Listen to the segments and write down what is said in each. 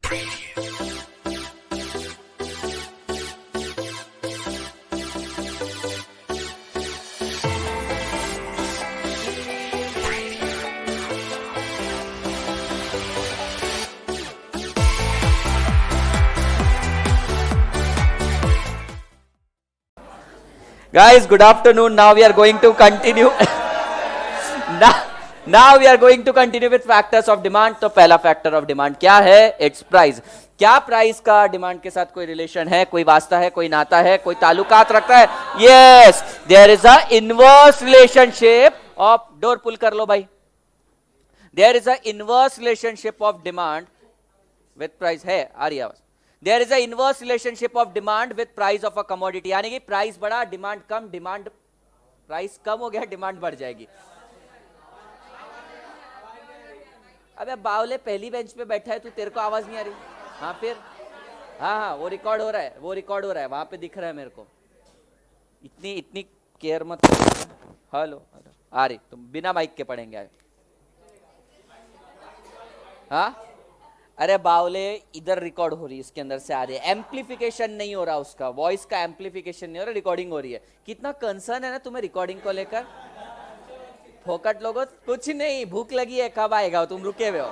Guys, good afternoon. Now we are going to continue. now we are going to continue with factors of demand. तो पहला factor of demand क्या है? It's price. क्या price का demand के साथ कोई रिलेशन है, कोई वास्ता है, कोई नाता है, कोई ताल्लुकात रखता है? Yes, there is a inverse relationship of, door pull कर लो भाई. There is a inverse relationship of demand with price है, आ रही आवाज. There is a inverse relationship of demand with price of a commodity. यानी कि प्राइस बढ़ा, demand कम, demand price कम हो गया, डिमांड बढ़ जाएगी. अबे बावले पहली बेंच पे बैठा है तू, तेरे को आवाज नहीं आ रही? हाँ फिर, हाँ वो रिकॉर्ड हो रहा है, वो रिकॉर्ड हो रहा है, वहां पे दिख रहा है मेरे को. इतनी केयर मत. हेलो आ रही, तुम बिना माइक के पढ़ेंगे. हाँ अरे बावले इधर रिकॉर्ड हो रही है, इसके अंदर से आ रही है, एम्प्लीफिकेशन नहीं हो रहा, उसका वॉइस का एम्प्लीफिकेशन नहीं हो रहा, रिकॉर्डिंग हो रही है. कितना कंसर्न है ना तुम्हें रिकॉर्डिंग को लेकर. फोकट लोगों, कुछ नहीं, भूख लगी है, कब आएगा, तुम रुके हुए हो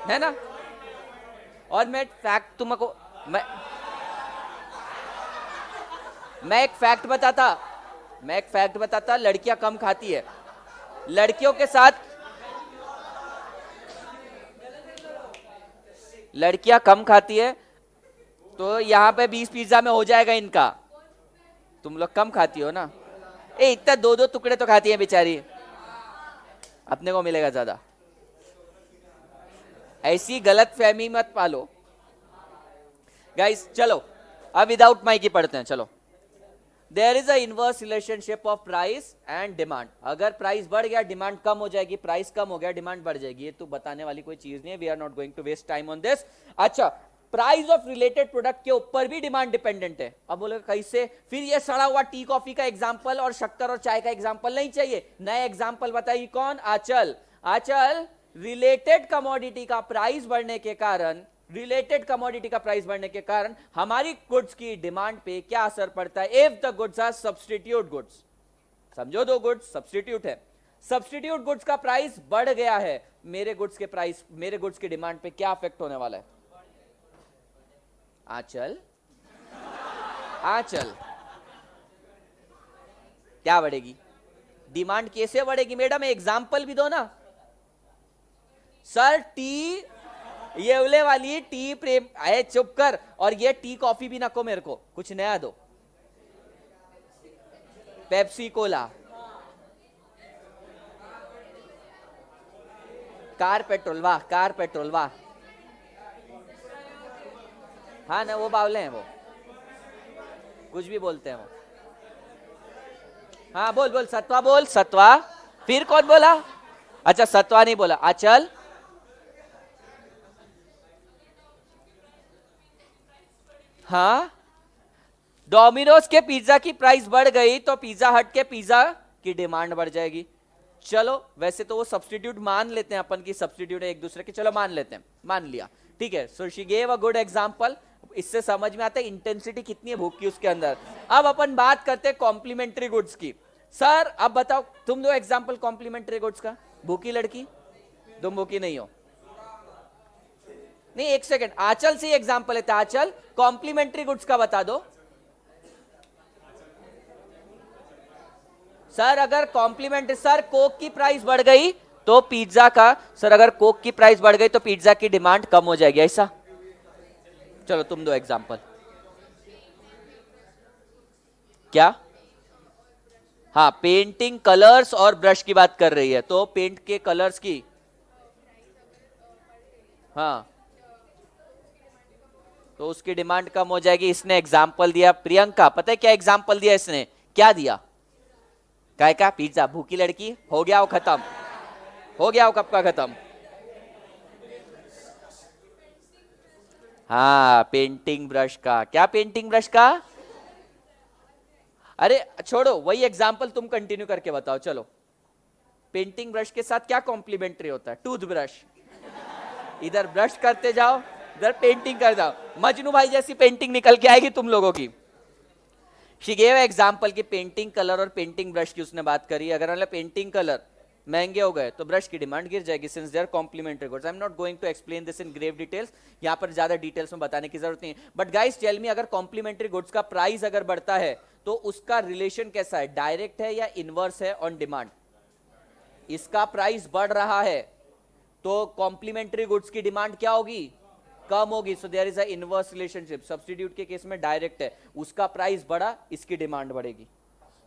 है ना. और मैं फैक्ट तुमको, मैं एक फैक्ट बताता, लड़कियां कम खाती है. लड़कियों के साथ लड़कियां कम खाती है, तो यहां पे 20 पिज्जा में हो जाएगा इनका. तुम लोग कम खाती हो ना. इतना 2-2 टुकड़े तो खाती है बेचारी, अपने को मिलेगा ज्यादा. ऐसी गलत फहमी मत पालो गाइस. चलो अब विदाउट माइक ही पढ़ते हैं. चलो. There is a inverse relationship of price and demand. अगर प्राइस बढ़ गया डिमांड कम हो जाएगी, प्राइस कम हो गया डिमांड बढ़ जाएगी. ये तो बताने वाली कोई चीज नहीं है. We are not going to waste time on this. अच्छा, प्राइस ऑफ रिलेटेड प्रोडक्ट के ऊपर भी डिमांड डिपेंडेंट है. अब बोले कैसे? फिर ये सड़ा हुआ टी कॉफी का एग्जांपल और शक्कर और चाय का एग्जांपल नहीं चाहिए. नया एग्जांपल बताइए. कौन? आंचल. रिलेटेड कमोडिटी का प्राइस बढ़ने के कारण हमारी गुड्स की डिमांड पे क्या असर पड़ता है? If the goods are substitute goods. समझो, 2 गुड्स सब्स्टिट्यूट है. सब्स्टिट्यूट गुड्स का प्राइस बढ़ गया है, मेरे गुड्स की डिमांड पे क्या अफेक्ट होने वाला है? आंचल क्या बढ़ेगी डिमांड? कैसे बढ़ेगी मैडम? एग्जांपल भी दो ना सर. टी, ये उले वाली टी प्रेम आए, चुप कर. और ये टी कॉफी भी ना को, मेरे को कुछ नया दो. पेप्सी कोला, कार पेट्रोल, वाह. हाँ ना, वो बावले हैं, वो कुछ भी बोलते हैं वो. हाँ बोल सत्वा. फिर कौन बोला? अच्छा, सत्वा नहीं बोला. आंचल. हाँ, डोमिनोज के पिज्जा की प्राइस बढ़ गई तो पिज्जा हट के पिज्जा की डिमांड बढ़ जाएगी. चलो, वैसे तो वो सब्स्टिट्यूट मान लेते हैं अपन की, सब्स्टिट्यूट है एक दूसरे के. चलो मान लेते हैं, मान लिया, ठीक है. So she gave a good example. इससे समझ में आता है इंटेंसिटी कितनी है भूख की उसके अंदर. अब अपन बात करते हैं कॉम्प्लीमेंट्री गुड्स की. सर अब बताओ, तुम दो एग्जांपल कॉम्प्लीमेंट्री गुड्स का. भूखी लड़की, तुम भूखी नहीं हो. नहीं, एक सेकंड, आंचल से एग्जांपल लेते हैं. आंचल, कॉम्प्लीमेंट्री गुड्स का बता दो. सर अगर कॉम्प्लीमेंट्री, सर कोक की प्राइस बढ़ गई तो पिज्जा का, सर अगर कोक की प्राइस बढ़ गई तो पिज्जा की डिमांड कम हो जाएगी, ऐसा? चलो तुम दो एग्जांपल. क्या? हाँ, पेंटिंग कलर्स और ब्रश की बात कर रही है. तो पेंट के कलर्स की, हाँ, तो उसकी डिमांड कम हो जाएगी. इसने एग्जाम्पल दिया प्रियंका, पता है क्या एग्जाम्पल दिया इसने? क्या दिया? काय का? पिज्जा. भूखी लड़की, हो गया वो खत्म, हो गया वो कब का खत्म. हाँ, पेंटिंग ब्रश का. क्या पेंटिंग ब्रश का? अरे छोड़ो, वही एग्जाम्पल तुम कंटिन्यू करके बताओ. चलो, पेंटिंग ब्रश के साथ क्या कॉम्प्लीमेंट्री होता है? टूथब्रश. इधर ब्रश करते जाओ, इधर पेंटिंग कर जाओ, मजनू भाई जैसी पेंटिंग निकल के आएगी तुम लोगों की। शी गेव एग्जाम्पल की पेंटिंग कलर और पेंटिंग ब्रश की उसने बात करी। अगर मतलब पेंटिंग कलर महंगे हो गए तो ब्रश की डिमांड गिर जाएगी, since they are complementary goods. I am not going to explain this in grave details, यहाँ पर ज्यादा डिटेल्स में बताने की जरूरत नहीं है। बट गाइस टेल मी, अगर कॉम्प्लीमेंट्री गुड्स का प्राइस अगर बढ़ता है तो उसका रिलेशन कैसा है, डायरेक्ट है या इनवर्स है ऑन डिमांड? इसका प्राइस बढ़ रहा है तो कॉम्प्लीमेंट्री गुड्स की डिमांड क्या होगी, कम होगी। So there is a inverse relationship. Substitute के केस में डायरेक्ट है, उसका प्राइस बढ़ा, इसकी डिमांड बढ़ेगी।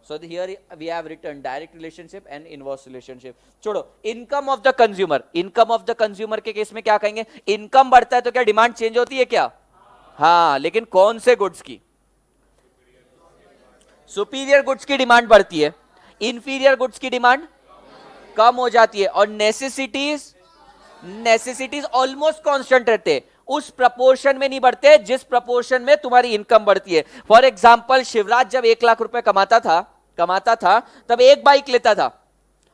So here we have written direct relationship and inverse relationship. छोड़ो, income of the consumer, income of the consumer के केस में क्या कहेंगे, इनकम बढ़ता है तो क्या डिमांड चेंज होती है क्या? हाँ, लेकिन कौन से गुड्स की? सुपीरियर गुड्स की डिमांड बढ़ती है, इंफीरियर गुड्स की डिमांड कम हो जाती है। और नेसेसिटीज ऑलमोस्ट कांस्टेंट रहते हैं, उस प्रपोर्शन में नहीं बढ़ते जिस प्रपोर्शन में तुम्हारी इनकम बढ़ती है। फॉर एग्जांपल, शिवराज जब 1 लाख रुपए कमाता था तब एक बाइक लेता था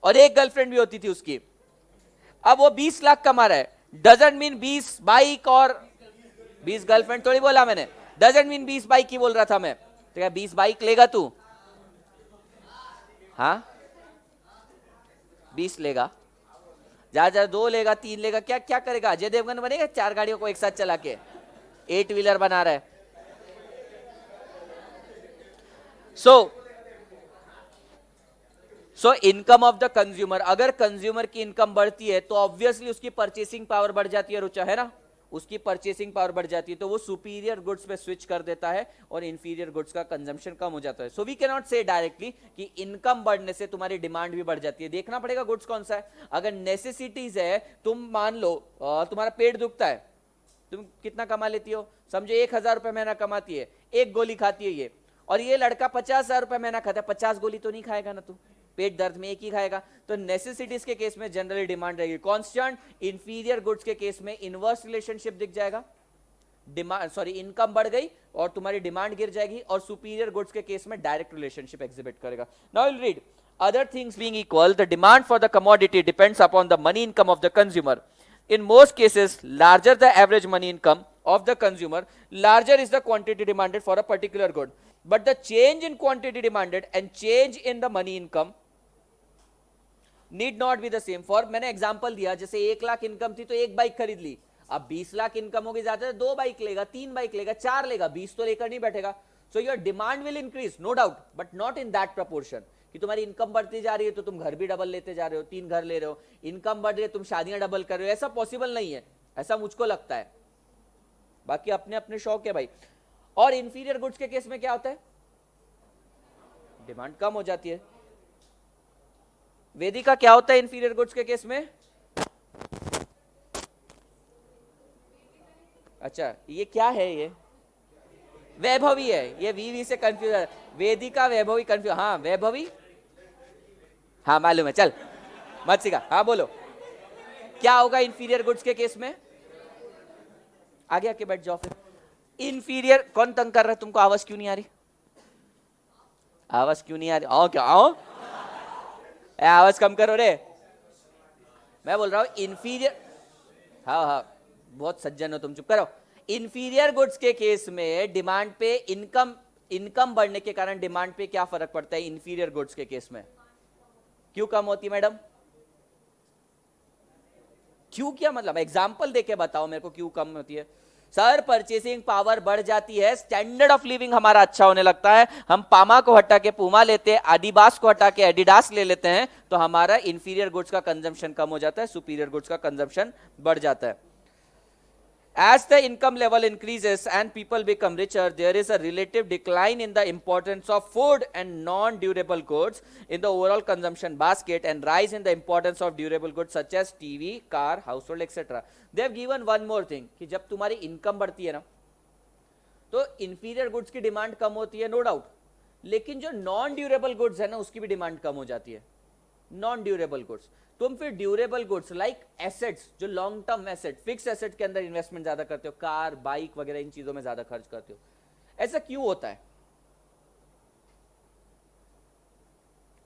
और एक गर्लफ्रेंड भी होती थी उसकी। अब वो 20 लाख कमा रहा है, डजंट मीन 20 बाइक और 20 गर्लफ्रेंड थोड़ी बोला मैंने, डजंट मीन 20 बाइक ही बोल रहा था मैं। तो क्या 20 बाइक लेगा तू? हाँ, 20 लेगा, ज्यादा 2 लेगा, 3 लेगा, क्या क्या करेगा? अजय देवगन बनेगा 4 गाड़ियों को एक साथ चला के, 8 व्हीलर बना रहा है। So income of the consumer, अगर कंज्यूमर की इनकम बढ़ती है तो ऑब्वियसली उसकी परचेसिंग पावर बढ़ जाती है, रुचा है ना, उसकी परचेसिंग पावर बढ़ जाती है, तो वो सुपीरियर गुड्स पे स्विच कर देता है और इंफीरियर गुड्स का कंजम्पशन कम हो जाता है। सो वी कैन नॉट से डायरेक्टली कि इनकम बढ़ने से तुम्हारी डिमांड भी बढ़ जाती है। देखना पड़ेगा गुड्स कौन सा है। अगर नेसेसिटीज है, तुम मान लो तुम्हारा पेट दुखता है, तुम कितना कमा लेती हो, समझो 1,000 रुपए महीना कमाती है, एक गोली खाती है ये, और ये लड़का 50,000 रुपए महीना खाता है, 50 गोली तो नहीं खाएगा ना तू, पेट दर्द में एक ही खाएगा। तो नेसेसिटीज के केस में जनरली डिमांड रहेगी कांस्टेंट, इंफीरियर गुड्स के केस में इनवर्स रिलेशनशिप दिख जाएगा, डिमांड इनकम बढ़ गई और तुम्हारी डिमांड गिर जाएगी, और सुपीरियर गुड्स के केस में डायरेक्ट रिलेशनशिप एग्जिबिट करेगा। Now will read, other things being equal, the demand for the commodity depends upon the money income of the consumer. In most cases, larger the average money income of the consumer, larger is the quantity demanded for a particular good. But the change in quantity demanded and change in the money income need not be the same. For मैंने example दिया, जैसे 1 lakh income थी तो एक bike खरीद ली, अब 20 lakh income होगी ज्यादा तो 2 बाइक लेगा, 3 बाइक लेगा, 4 लेगा, 20 तो लेकर नहीं बैठेगा. So your demand will increase, no doubt, but not in that proportion. कि तुम्हारी इनकम बढ़ती जा रही है तो तुम घर भी डबल लेते जा रहे हो, 3 घर ले रहे हो, इनकम बढ़ रही है तुम शादियां डबल कर रहे हो, ऐसा पॉसिबल नहीं है, ऐसा मुझको लगता है, बाकी अपने अपने शौक है भाई. और इंफीरियर गुड्स के केस में क्या होता है, डिमांड कम हो जाती है. वेदिका क्या होता है इंफीरियर गुड्स के केस में? अच्छा ये क्या है, ये वैभवी है, ये वी से कंफ्यूज है, वेदिका वैभवी कंफ्यूज, हाँ वैभवी, हाँ मालूम है, चल मत सिखा, हाँ बोलो क्या होगा इंफीरियर गुड्स के केस में. आगे आके बैठ जाओ फिर. इंफीरियर कौन तंग कर रहा है तुमको, आवाज क्यों नहीं आ रही, आवाज क्यों नहीं आ रही, आओ क्या आओ, आवाज कम करो रे, मैं बोल रहा हूं इंफीरियर, हाँ हाँ बहुत सज्जन हो तुम, चुप करो. इंफीरियर गुड्स के केस में डिमांड पे इनकम बढ़ने के कारण डिमांड पे क्या फर्क पड़ता है, इंफीरियर गुड्स के केस में क्यों कम होती है मैडम, क्यों, क्या मतलब एग्जांपल देके बताओ मेरे को क्यों कम होती है. सर परचेसिंग पावर बढ़ जाती है, स्टैंडर्ड ऑफ लिविंग हमारा अच्छा होने लगता है, हम पामा को हटा के पूमा लेते हैं, आदिबास को हटा के एडिडास ले लेते हैं, तो हमारा इंफीरियर गुड्स का कंजम्पशन कम हो जाता है, सुपीरियर गुड्स का कंजम्पशन बढ़ जाता है. As the income level increases and people become richer, there is a relative decline in the importance of food and non-durable goods in the overall consumption basket, and rise in the importance of durable goods such as TV, car, household, etc. They have given one more thing कि जब तुम्हारी income बढ़ती है ना तो inferior goods की demand कम होती है, नो डाउट, लेकिन जो नॉन ड्यूरेबल गुड्स है ना उसकी भी डिमांड कम हो जाती है. नॉन ड्यूरेबल गुड्स, तुम फिर ड्यूरेबल गुड्स लाइक एसेट्स, जो long term asset, fix asset के अंदर इन्वेस्टमेंट ज्यादा करते हो, कार बाइक वगैरह इन चीजों में ज्यादा खर्च करते हो. ऐसा क्यों होता है,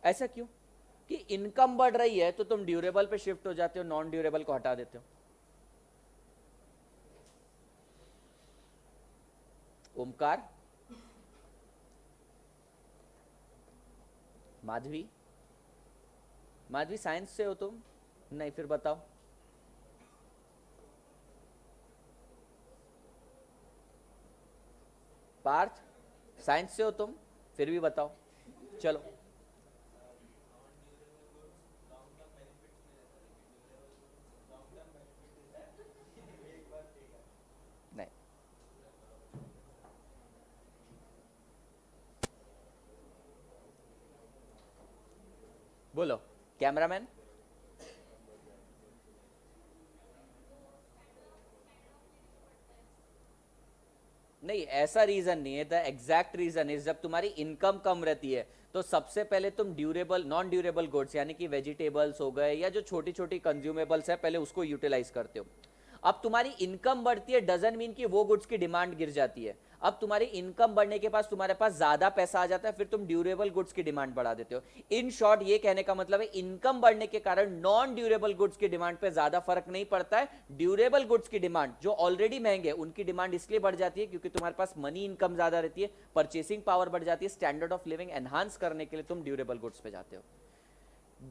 ऐसा क्यों कि इनकम बढ़ रही है तो तुम ड्यूरेबल पे शिफ्ट हो जाते हो, नॉन ड्यूरेबल को हटा देते हो. ओमकार, माधवी, माधवी साइंस से हो तुम? नहीं, फिर बताओ। पार्थ, साइंस से हो तुम? फिर भी बताओ। चलो, नहीं, बोलो कैमरामैन। नहीं, ऐसा रीजन नहीं है। द एग्जैक्ट रीजन इज जब तुम्हारी इनकम कम रहती है तो सबसे पहले तुम ड्यूरेबल नॉन ड्यूरेबल गुड्स यानी कि वेजिटेबल्स हो गए या जो छोटी छोटी कंज्यूमेबल्स है पहले उसको यूटिलाइज करते हो। अब तुम्हारी इनकम बढ़ती है डजंट मीन कि वो गुड्स की डिमांड गिर जाती है। अब तुम्हारी इनकम बढ़ने के पास तुम्हारे पास ज्यादा पैसा आ जाता है, फिर तुम ड्यूरेबल गुड्स की डिमांड बढ़ा देते हो। इन शॉर्ट ये कहने का मतलब है इनकम बढ़ने के कारण नॉन ड्यूरेबल गुड्स की डिमांड पे ज्यादा फर्क नहीं पड़ता है। ड्यूरेबल गुड्स की डिमांड जो ऑलरेडी महंगे उनकी डिमांड इसलिए बढ़ जाती है क्योंकि तुम्हारे पास मनी इनकम ज्यादा रहती है, परचेसिंग पावर बढ़ जाती है, स्टैंडर्ड ऑफ लिविंग एनहांस करने के लिए तुम ड्यूरेबल गुड्स पे जाते हो।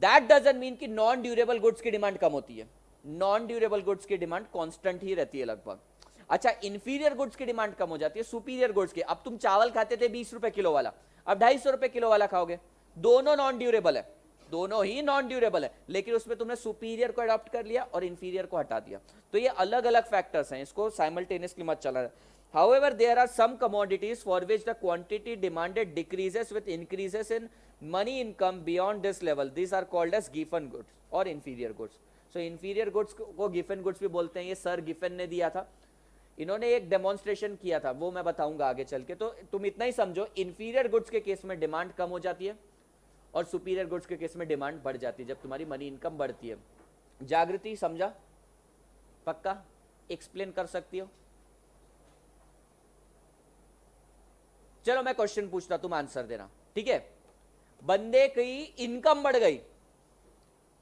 दैट डजंट मीन कि नॉन ड्यूरेबल गुड्स की डिमांड कम होती है। नॉन ड्यूरेबल गुड्स की डिमांड कांस्टेंट ही रहती है लगभग। अच्छा, इंफीरियर गुड्स की डिमांड कम हो जाती है सुपीरियर गुड्स की। अब तुम चावल खाते थे 20 रुपए किलो वाला, अब 250 रुपए किलो वाला खाओगे। दोनों नॉन ड्यूरेबल है, दोनों ही नॉन ड्यूरेबल है, लेकिन उसमें तुमने सुपीरियर को अडॉप्ट कर लिया और इंफीरियर को हटा दिया। तो ये अलग अलग फैक्टर्स हैं, इसको साइमल्टेनियसली मत चला। However, there are some commodities for which the quantity demanded decreases with increases in money income beyond this level. These are called as Giffen goods or inferior goods. So inferior goods को Giffen goods भी बोलते हैं। ये sir Giffen ने दिया था, इन्होंने एक डेमोन्स्ट्रेशन किया था, वो मैं बताऊंगा आगे चल के। तो तुम इतना ही समझो, इंफीरियर गुड्स के केस में डिमांड कम हो जाती है और सुपीरियर गुड्स के केस में डिमांड बढ़ जाती है जब तुम्हारी मनी इनकम बढ़ती है। जागृति, समझा? पक्का एक्सप्लेन कर सकती हो? चलो मैं क्वेश्चन पूछता, तुम आंसर देना, ठीक है? बंदे की इनकम बढ़ गई,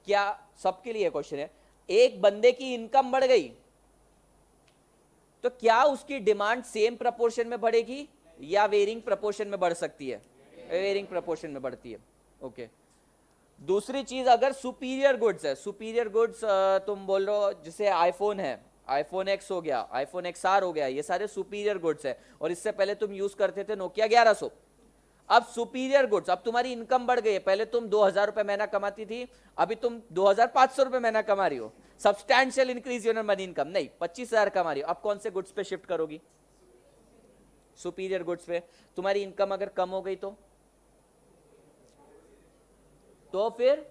क्या सबके लिए क्वेश्चन है? एक बंदे की इनकम बढ़ गई तो क्या उसकी डिमांड सेम प्रपोर्शन में बढ़ेगी या वेरिंग प्रपोर्शन में बढ़ सकती है? वेरिंग प्रपोर्शन में बढ़ती है। ओके। दूसरी चीज, अगर सुपीरियर गुड्स है, सुपीरियर गुड्स तुम बोल रहे हो जैसे आईफोन है, आईफोन एक्स हो गया, आईफोन एक्स आर हो गया, ये सारे सुपीरियर गुड्स है। और इससे पहले तुम यूज करते थे नोकिया 1100। अब सुपीरियर गुड्स, अब तुम्हारी इनकम बढ़ गई है। पहले तुम 2000 रुपए महीना कमाती थी, अभी तुम 2500 रुपए महीना कमा रही हो। Substantial increase in money income. नहीं, 25,000 कमा रही हो। अब कौन से गुड्स पे शिफ्ट करोगी? सुपीरियर गुड्स पे। तुम्हारी इनकम अगर कम हो गई तो फिर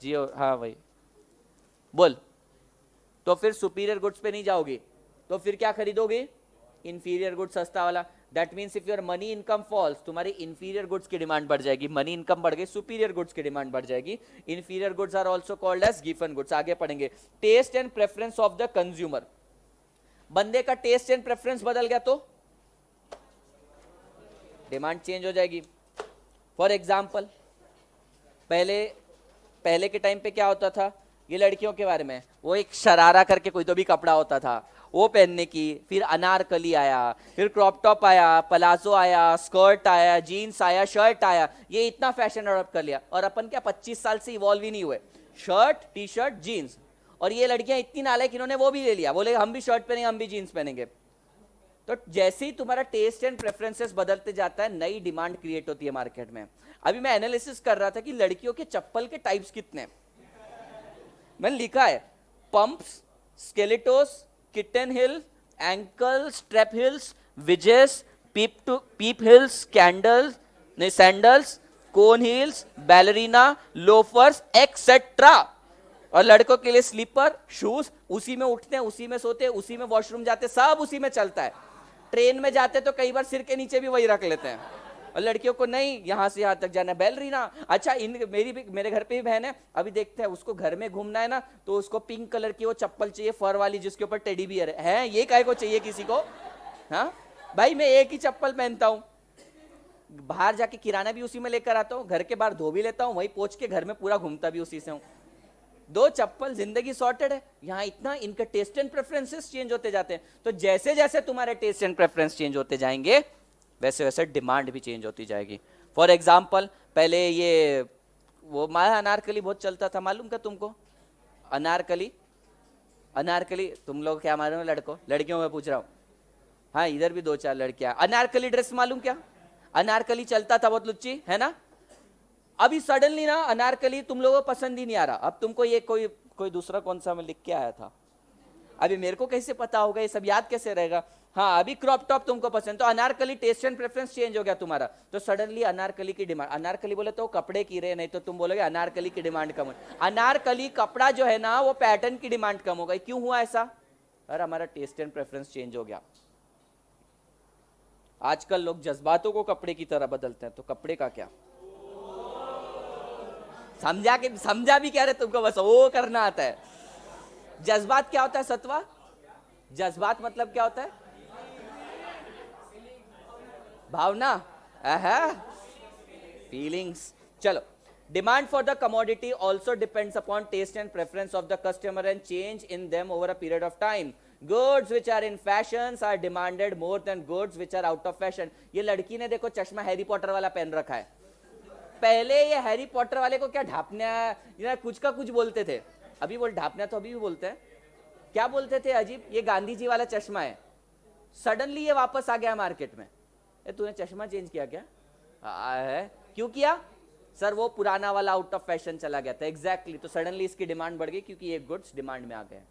जियो, हाँ भाई बोल। तो फिर सुपीरियर गुड्स पे नहीं जाओगी, तो फिर क्या खरीदोगे? इंफीरियर गुड्स, सस्ता वाला। That means if your money income falls, तुम्हारी इंफीरियर गुड्स की डिमांड बढ़ जाएगी। मनी इनकम बढ़ गई, सुपीरियर गुड्स की डिमांड बढ़ जाएगी। Inferior goods are also called as Giffen goods. आगे पढ़ेंगे। Taste and preference of the consumer. बंदे का टेस्ट एंड प्रेफरेंस बदल गया तो डिमांड चेंज हो जाएगी। फॉर एग्जाम्पल, पहले के टाइम पे क्या होता था, ये लड़कियों के बारे में, वो एक शरारा करके कोई तो भी कपड़ा होता था वो पहनने की, फिर अनारकली आया, फिर क्रॉप टॉप आया, पलाजो आया, स्कर्ट आया, जीन्स आया, शर्ट आया। ये इतना फैशन अडॉप्ट कर लिया और अपन क्या 25 साल से इवॉल्व ही नहीं हुए। Shirt, T shirt, jeans. और ये लड़कियां इतनी नालायक, इन्होंने वो भी ले लिया, बोले हम भी शर्ट पहनेंगे, हम भी जीन्स पहनेंगे। तो जैसे ही तुम्हारा टेस्ट एंड प्रेफरेंसेस बदलते जाता है, नई डिमांड क्रिएट होती है मार्केट में। अभी मैं एनालिसिस कर रहा था कि लड़कियों के चप्पल के टाइप्स कितने हैं। मैंने लिखा है पंप्स, स्केलेटोस, किटन हिल, एंकल स्ट्रेप हिल्स, विजेस, पीप हिल्स, सैंडल्स, कोन हिल्स, बैलरीना, लोफर्स एक्सेट्रा। और लड़कों के लिए स्लीपर, शूज। उसी में उठते हैं, उसी में सोते हैं, उसी में वॉशरूम जाते, सब उसी में चलता है। ट्रेन में जाते तो कई बार सिर के नीचे भी वही रख लेते हैं। और लड़कियों को नहीं, यहां से यहां तक जाना है, बैलरीना। अच्छा, मेरे घर पे भी बहन है, अभी देखते हैं उसको घर में घूमना है ना, तो उसको पिंक कलर की वो चप्पल चाहिए, फर वाली, जिसके ऊपर टेडी बियर है। ये काहे को चाहिए किसी को? हाँ भाई, मैं एक ही चप्पल पहनता हूँ, बाहर जाके किराना भी उसी में लेकर आता हूँ, घर के बाहर धो भी लेता हूँ, वही पोंछ के घर में पूरा घूमता भी उसी से हूँ। दो चप्पल, जिंदगी सॉर्टेड है। यहाँ इतना इनके टेस्ट एंड प्रेफरेंसेस चेंज होते जाते हैं। तो जैसे जैसे तुम्हारे टेस्ट एंड प्रेफरेंस चेंज होते जाएंगे वैसे वैसे डिमांड भी चेंज होती जाएगी। फॉर एग्जाम्पल, पहले ये वो माया अनारकली बहुत चलता था, मालूम क्या तुमको? अनारकली, अनारकली तुम लोग क्या मालूम है? लड़कों लड़कियों में पूछ रहा हूँ। हाँ, इधर भी दो चार लड़कियां। अनारकली ड्रेस मालूम क्या? अनारकली चलता था बहुत, लुच्ची है ना। अभी सडनली ना अनारकली तुम लोगों को पसंद ही नहीं आ रहा। अब तुमको ये कोई दूसरा कौन सा मैं लिख के आया था, अभी मेरे को कैसे पता होगा, ये सब याद कैसे रहेगा? हाँ, अभी क्रॉप टॉप तुमको पसंद, तो anarkali taste and preference change हो गया तुम्हारा, तो सडनली अनारकली की डिमांड। अनारकली बोले तो कपड़े की रहे, नहीं तो तुम बोलोगे अनारकली की डिमांड कम हो। अनारकली कपड़ा जो है ना वो पैटर्न की डिमांड कम हो गई। क्यों हुआ ऐसा? अरे हमारा टेस्ट एंड प्रेफरेंस चेंज हो गया। आजकल लोग जज्बातों को कपड़े की तरह बदलते हैं, तो कपड़े का क्या? समझा भी क्या रहे तुमको, बस वो करना आता है। जज्बात क्या होता है सत्वा? जज्बात मतलब क्या होता है? भावना, फीलिंग्स। चलो, demand for the commodity also depends upon taste and preference of the customer and change in them over a period of time. Goods which are in fashions are demanded more than goods which are out of fashion। ये लड़की ने देखो चश्मा Harry Potter वाला पहन रखा है। पहले ये हैरी पॉटर वाले को क्या ढापना कुछ का कुछ बोलते थे, अभी बोल ढापना तो अभी भी बोलते हैं। क्या बोलते थे? अजीब, ये गांधी जी वाला चश्मा है। सडनली ये वापस आ गया मार्केट में। तूने चश्मा चेंज किया क्या? है। क्यों किया? सर वो पुराना वाला आउट ऑफ फैशन चला गया था। एग्जैक्टली, तो सडनली इसकी डिमांड बढ़ गई क्योंकि ये गुड्स डिमांड में आ गए,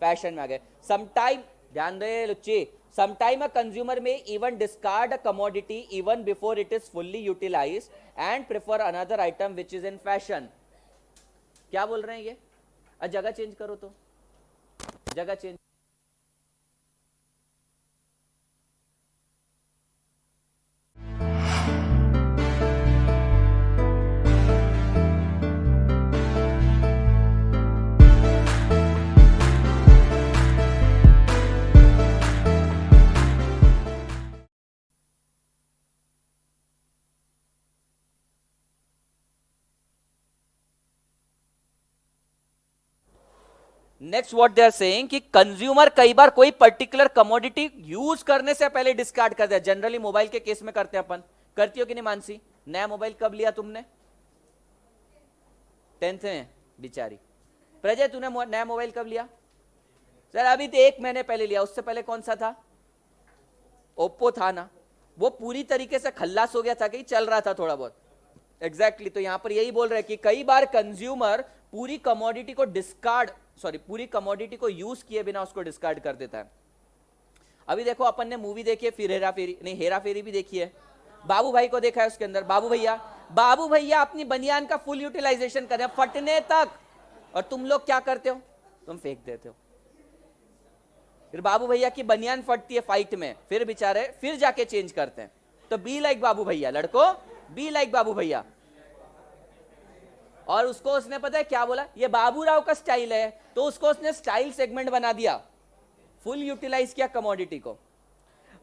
फैशन में आ गए। समटाइम, ध्यान दे लुच्ची, sometime a consumer may even discard a commodity even before it is fully utilised and prefer another item which is in fashion. क्या बोल रहे हैं ये? जगह चेंज करो, तो जगह change. Next what they are saying कि कंज्यूमर कई बार कोई पर्टिकुलर कमोडिटी यूज करने से पहले डिस्कार्ड कर दिया। जनरली मोबाइल के केस में करते हैं अपन। करती हो कि नहीं मानसी? नया मोबाइल कब लिया तुमने? 10th में बिचारी। प्रजय तूने नया मोबाइल कब लिया? सर अभी तो 1 महीने पहले लिया। उससे पहले कौन सा था? ओप्पो था ना। वो पूरी तरीके से खल्लास हो गया था कि चल रहा था थोड़ा बहुत। एग्जैक्टली, तो यहां पर यही बोल रहे हैं कि कई बार कंज्यूमर पूरी कमोडिटी को पूरी कमोडिटी को यूज किए बिना उसको डिस्कार्ड कर देता है। अभी देखो अपन ने मूवी देखी है, फिर हेरा फेरी भी देखी है। बाबू भाई को देखा है, उसके अंदर बाबू भैया अपनी बनियान का फुल यूटिलाइजेशन कर रहे हैं फटने तक, और तुम लोग क्या करते हो? तुम फेंक देते हो। फिर बाबू भैया की बनियान फटती है फाइट में, फिर बेचारे फिर जाके चेंज करते हैं। तो बी लाइक बाबू भैया, लड़कों बी लाइक बाबू भैया। और उसको उसने पता है क्या बोला? ये बाबूराव का स्टाइल है, तो उसको उसने स्टाइल सेगमेंट बना दिया, फुल यूटिलाइज किया कमोडिटी को।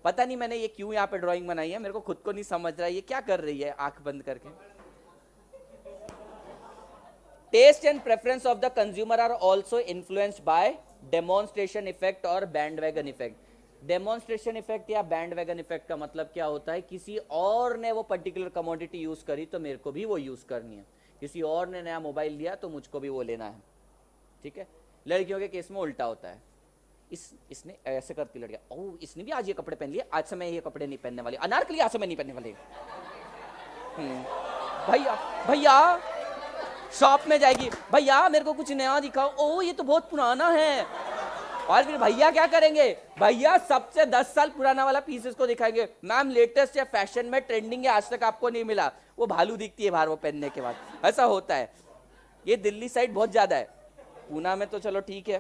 पता नहीं मैंने ये क्यों यहाँ पे ड्राइंग बनाई है, मेरे को खुद को नहीं समझ रहा है ये क्या कर रही है आंख बंद करके। Taste and preference of the consumer are also influenced by demonstration effect और बैंडवैगन इफेक्ट। डेमोन्स्ट्रेशन इफेक्ट या बैंडवैगन इफेक्ट का मतलब क्या होता है? किसी और ने वो पर्टिकुलर कमोडिटी यूज करी तो मेरे को भी वो यूज करनी है। किसी और ने नया मोबाइल लिया तो मुझको भी वो लेना है, ठीक है। लड़कियों के केस में उल्टा होता है। इसने ऐसे करती लड़कियां, ओह इसने भी आज ये कपड़े पहन लिए, आज से मैं ये कपड़े नहीं पहनने वाली, अनारकली आज से मैं नहीं पहनने वाली। भैया शॉप में जाएगी, भैया मेरे को कुछ नया दिखाओ, ओह ये तो बहुत पुराना है। और फिर भैया क्या करेंगे? भैया सबसे 10 साल पुराना वाला पीस को दिखाएंगे, मैम लेटेस्ट या फैशन में ट्रेंडिंग है, आज तक आपको नहीं मिला। वो भालू दिखती है बाहर वो पहनने के बाद, ऐसा होता है। ये दिल्ली साइड बहुत ज्यादा है, पूना में तो चलो ठीक है।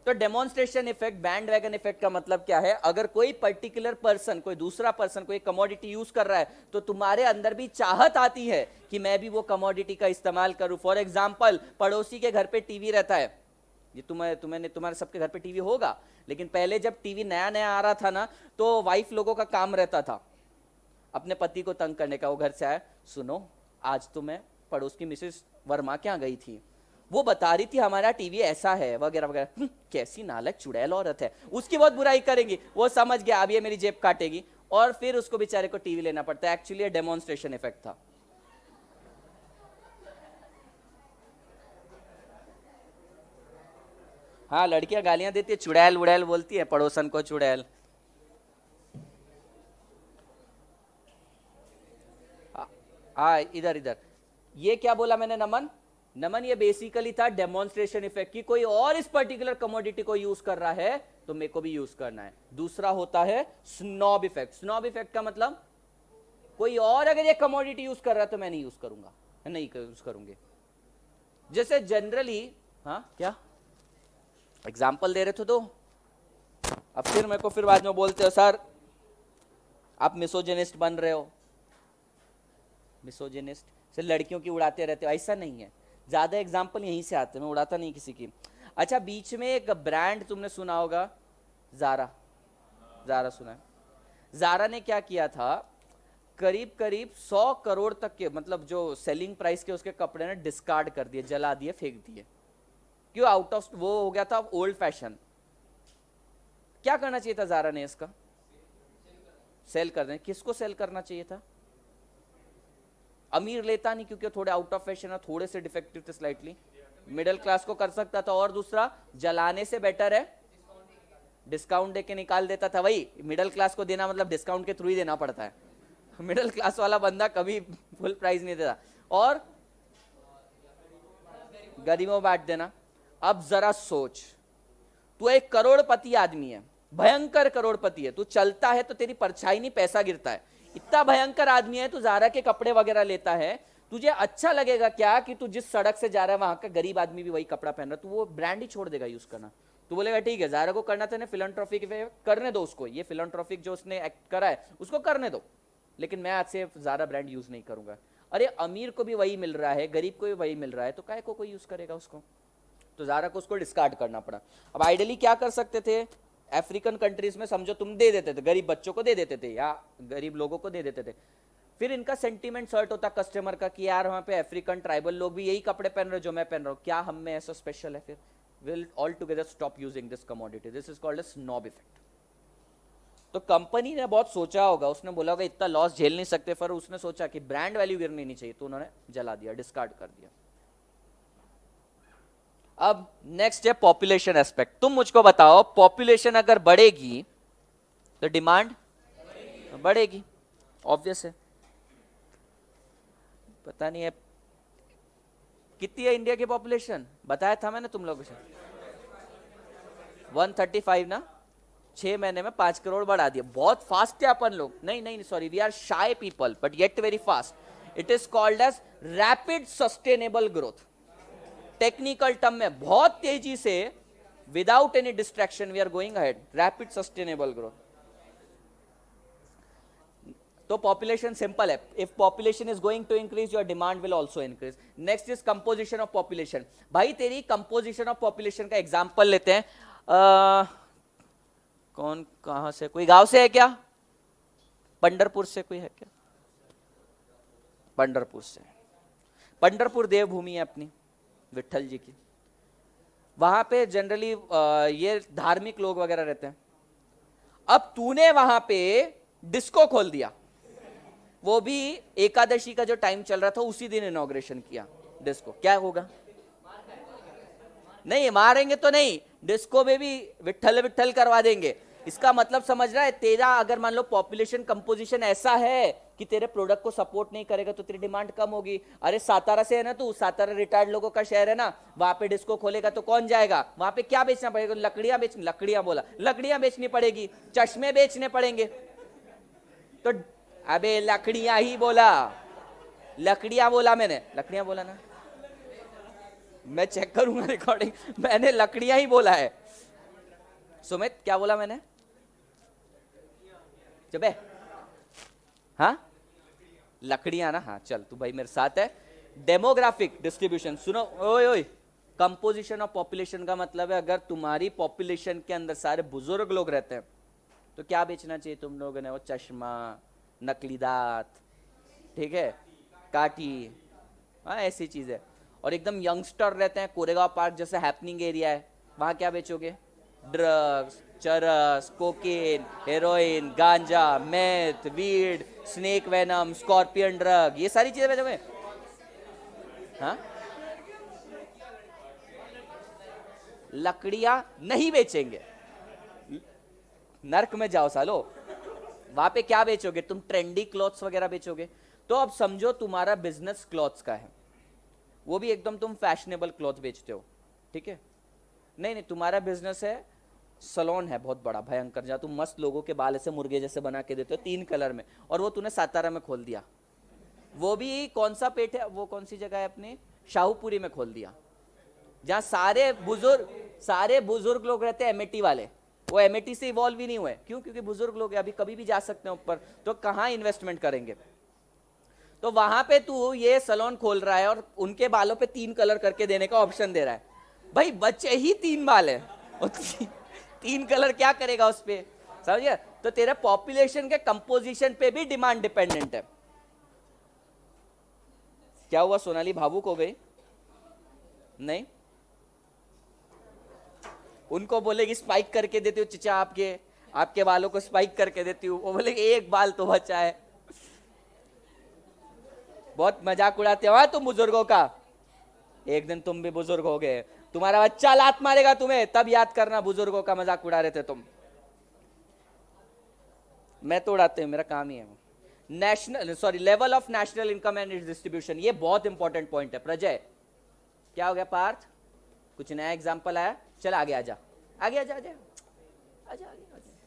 तो डेमोन्स्ट्रेशन इफेक्ट, बैंडवैगन इफेक्ट का मतलब क्या है? अगर कोई पर्टिकुलर पर्सन, कोई दूसरा पर्सन कोई कमोडिटी यूज कर रहा है तो तुम्हारे अंदर भी चाहत आती है कि मैं भी वो कमोडिटी का इस्तेमाल करूं। फॉर एग्जाम्पल, पड़ोसी के घर पे टीवी रहता है, ये तुम्हारे सबके घर पे टीवी होगा, लेकिन पहले जब टीवी नया नया आ रहा था ना, तो वाइफ लोगों का काम रहता था अपने पति को तंग करने का। वो घर से आया, सुनो आज तो मैं पड़ोस की मिसेस वर्मा के यहाँ गई थी, वो बता रही थी हमारा टीवी ऐसा है वगैरह वगैरह। कैसी नालायक चुड़ैल औरत है, उसकी बहुत बुराई करेंगी। वो समझ गया अब ये मेरी जेब काटेगी, और फिर उसको बेचारे को टीवी लेना पड़ता है। एक्चुअली ये डेमोन्स्ट्रेशन इफेक्ट था। हाँ, लड़कियां गालियां देती है, चुड़ैल उड़ैल बोलती है, पड़ोसन को चुड़ैल। हाँ, इधर इधर। ये क्या बोला मैंने नमन? नमन, ये बेसिकली था डेमोन्स्ट्रेशन इफेक्ट की कोई और इस पर्टिकुलर कमोडिटी को यूज कर रहा है तो मेरे को भी यूज करना है। दूसरा होता है स्नॉब इफेक्ट। स्नॉब इफेक्ट का मतलब कोई और अगर ये कमोडिटी यूज कर रहा है तो मैं नहीं यूज करूंगा, नहीं यूज करूंगी। जैसे जनरली, हाँ क्या एग्जाम्पल दे रहे थे तो अब फिर मेरे को फिर बाद में बोलते हो सर आप मिसोजेनिस्ट बन रहे हो। मिसोजेनिस्ट से लड़कियों की उड़ाते रहते हो, ऐसा नहीं है। ज्यादा एग्जाम्पल यहीं से आते हैं, मैं उड़ाता नहीं किसी की। अच्छा, बीच में एक ब्रांड तुमने सुना होगा, जारा। जारा सुना है? जारा ने क्या किया था, करीब करीब 100 करोड़ तक के, मतलब जो सेलिंग प्राइस के उसके कपड़े ने डिस्कार्ड कर दिए, जला दिए, फेंक दिए। क्यों? आउट ऑफ वो हो गया था ओल्ड फैशन। क्या करना चाहिए था जारा ने इसका? सेल कर दें। किसको सेल करना चाहिए था? अमीर लेता नहीं क्योंकि थोड़े आउट ऑफ फैशन है, थोड़े से डिफेक्टिव थे स्लाइटली। मिडिल क्लास को कर सकता था। और दूसरा, जलाने से बेटर है डिस्काउंट देके निकाल देता था। वही मिडिल क्लास को देना मतलब डिस्काउंट के थ्रू ही देना पड़ता है। मिडिल क्लास वाला बंदा कभी फुल प्राइस नहीं देता। और गरीबों बांट देना। अब जरा सोच, तू एक करोड़पति आदमी है, भयंकर करोड़पति है, तू चलता है तो तेरी परछाई नहीं, पैसा गिरता है। इतना भयंकर आदमी है, तू जारा के कपड़े वगैरह लेता है, तुझे अच्छा लगेगा क्या कि तू जिस सड़क से जा रहा है वहां का गरीब आदमी भी वही कपड़ा पहन रहा है, तू वो ब्रांड ही छोड़ देगा यूज करना। तू बोलेगा ठीक है, जारा को करना था ना फिलैंथ्रोपिक, करने दो उसको, ये फिलैंथ्रोपिक जो उसने एक्ट करा है उसको करने दो, लेकिन मैं आज से जारा ब्रांड यूज नहीं करूंगा। अरे अमीर को भी वही मिल रहा है, गरीब को भी वही मिल रहा है, तो काहे को कोई यूज करेगा उसको? तो जारा को उसको डिस्कार्ड करना पड़ा। अब आइडियली क्या कर सकते थे, अफ्रीकन कंट्रीज में समझो तुम दे देते थे, गरीब बच्चों को दे देते थे या गरीब लोगों को दे देते थे। फिर इनका सेंटीमेंट सर्ट होता कस्टमर का कि यार वहां पे अफ्रीकन ट्राइबल लोग भी यही कपड़े पहन रहे जो मैं पहन रहा हूं, क्या हम में ऐसा स्पेशल है? फिर will all together stop using this commodity. This is called a snob effect. तो कंपनी ने बहुत सोचा होगा, उसने बोला होगा इतना लॉस झेल नहीं सकते, फिर उसने सोचा कि ब्रांड वैल्यू गिरनी नहीं चाहिए, तो उन्होंने जला दिया, डिस्कार्ड कर दिया। अब नेक्स्ट है पॉपुलेशन एस्पेक्ट। तुम मुझको बताओ, पॉपुलेशन अगर बढ़ेगी तो डिमांड बढ़ेगी, ऑब्वियस है। पता नहीं है कितनी है इंडिया की पॉपुलेशन, बताया था मैंने तुम लोगों से, 135 ना। 6 महीने में 5 करोड़ बढ़ा दिया। बहुत फास्ट है अपन लोग। नहीं नहीं sorry, we are shy people but yet very fast. It is called as rapid sustainable growth. Technical term में बहुत तेजी से, without any distraction we are going ahead, rapid sustainable growth. तो पॉपुलेशन सिंपल है, if population is going to increase your demand will also increase. Next is composition of population. भाई तेरी composition of population का example लेते हैं। कौन कहां से, कोई गांव से है क्या? पंढरपुर से कोई है क्या? पंढरपुर से। पंढरपुर देवभूमि है अपनी, विठल जी की। वहां पे जनरली ये धार्मिक लोग वगैरह रहते हैं। अब तूने वहां पे डिस्को खोल दिया, वो भी एकादशी का जो टाइम चल रहा था उसी दिन इनॉग्रेशन किया डिस्को, क्या होगा? नहीं मारेंगे तो नहीं, डिस्को में भी विठल विठल करवा देंगे। इसका मतलब समझ रहा है? तेरा अगर मान लो पॉपुलेशन कंपोजिशन ऐसा है कि तेरे प्रोडक्ट को सपोर्ट नहीं करेगा तो तेरी डिमांड कम होगी। अरे सातारा से है ना तू, सातारा रिटायर्ड लोगों का शहर है ना, वहां पे डिस्को खोलेगा तो कौन जाएगा? वहां पे क्या बेचना पड़ेगा? लकड़ियां बेच, लकड़ियां बोला, लकड़ियां बेचनी पड़ेगी, चश्मे बेचने पड़ेंगे। तो अबे लकड़ियां ही बोला, लकड़ियां बोला मैंने, लकड़ियां बोला ना, मैं चेक करूंगा रिकॉर्डिंग, मैंने लकड़ियां ही बोला है। सुमित क्या बोला मैंने? जबे हाँ लकड़ियां ना, हाँ चल तू भाई मेरे साथ है। डेमोग्राफिक डिस्ट्रीब्यूशन सुनो, ओए ओए, कंपोजिशन ऑफ पॉपुलेशन का मतलब है अगर तुम्हारी पॉपुलेशन के अंदर सारे बुजुर्ग लोग रहते हैं तो क्या बेचना चाहिए तुम लोगों ने? वो चश्मा, नकली दांत, ठीक है, काटी, हाँ ऐसी चीज है। और एकदम यंगस्टर रहते हैं, कोरेगांव पार्क जैसे हैपनिंग एरिया है, वहां क्या बेचोगे? Drugs, charas, cocaine, heroin, ganja, meth, weed, snake venom, scorpion drug, ये सारी चीजें बेचोगे? हाँ, लकड़ियां नहीं बेचेंगे, नर्क में जाओ सालो। वहां पे क्या बेचोगे तुम? ट्रेंडी क्लॉथ्स वगैरह बेचोगे। तो अब समझो तुम्हारा बिजनेस क्लॉथ्स का है, वो भी एकदम तुम फैशनेबल क्लॉथ बेचते हो, ठीक है? नहीं नहीं, तुम्हारा बिजनेस है, सलोन है बहुत बड़ा भयंकर, जहां तुम मस्त लोगों के बाल ऐसे मुर्गे जैसे बना के देते हो 3 कलर में, और वो तूने सातारा में खोल दिया। वो भी कौन सा पेट है, वो कौन सी जगह है अपने, शाहूपुरी में खोल दिया, जहां सारे बुजुर्ग लोग रहते हैं, एमएटी वाले। वो एमएटी से इवॉल्व ही नहीं हुए, क्यों? क्योंकि बुजुर्ग लोग अभी कभी भी जा सकते हैं ऊपर, तो कहां इन्वेस्टमेंट करेंगे? तो वहां पे तू ये सलोन खोल रहा है और उनके बालों पे 3 कलर करके देने का ऑप्शन दे रहा है। भाई बच्चे ही 3 बाल है, 3 कलर क्या करेगा उस पे? समझिए? तो तेरे पॉपुलेशन के कंपोजिशन पे भी डिमांड डिपेंडेंट है। क्या हुआ, सोनाली भावुक हो गई? नहीं, उनको बोलेगी स्पाइक करके देती हूँ चिचा, आपके बालों को स्पाइक करके देती हूँ, वो बोलेगी एक बाल तो बचा है। बहुत मजाक उड़ाते हो तुम बुजुर्गों का, एक दिन तुम भी बुजुर्ग हो गए, तुम्हारा बच्चा लात मारेगा तुम्हें, तब याद करना बुजुर्गों का मजाक उड़ा रहे थे तुम। मैं तो उड़ाते हूं, मेरा काम ही है। Level of national income and it's distribution, ये बहुत इंपॉर्टेंट पॉइंट है। प्रजय, क्या हो गया? पार्थ, कुछ नया एग्जांपल आया? चल आगे आजा, आगे आजा, आजा आजा, आगे आजा।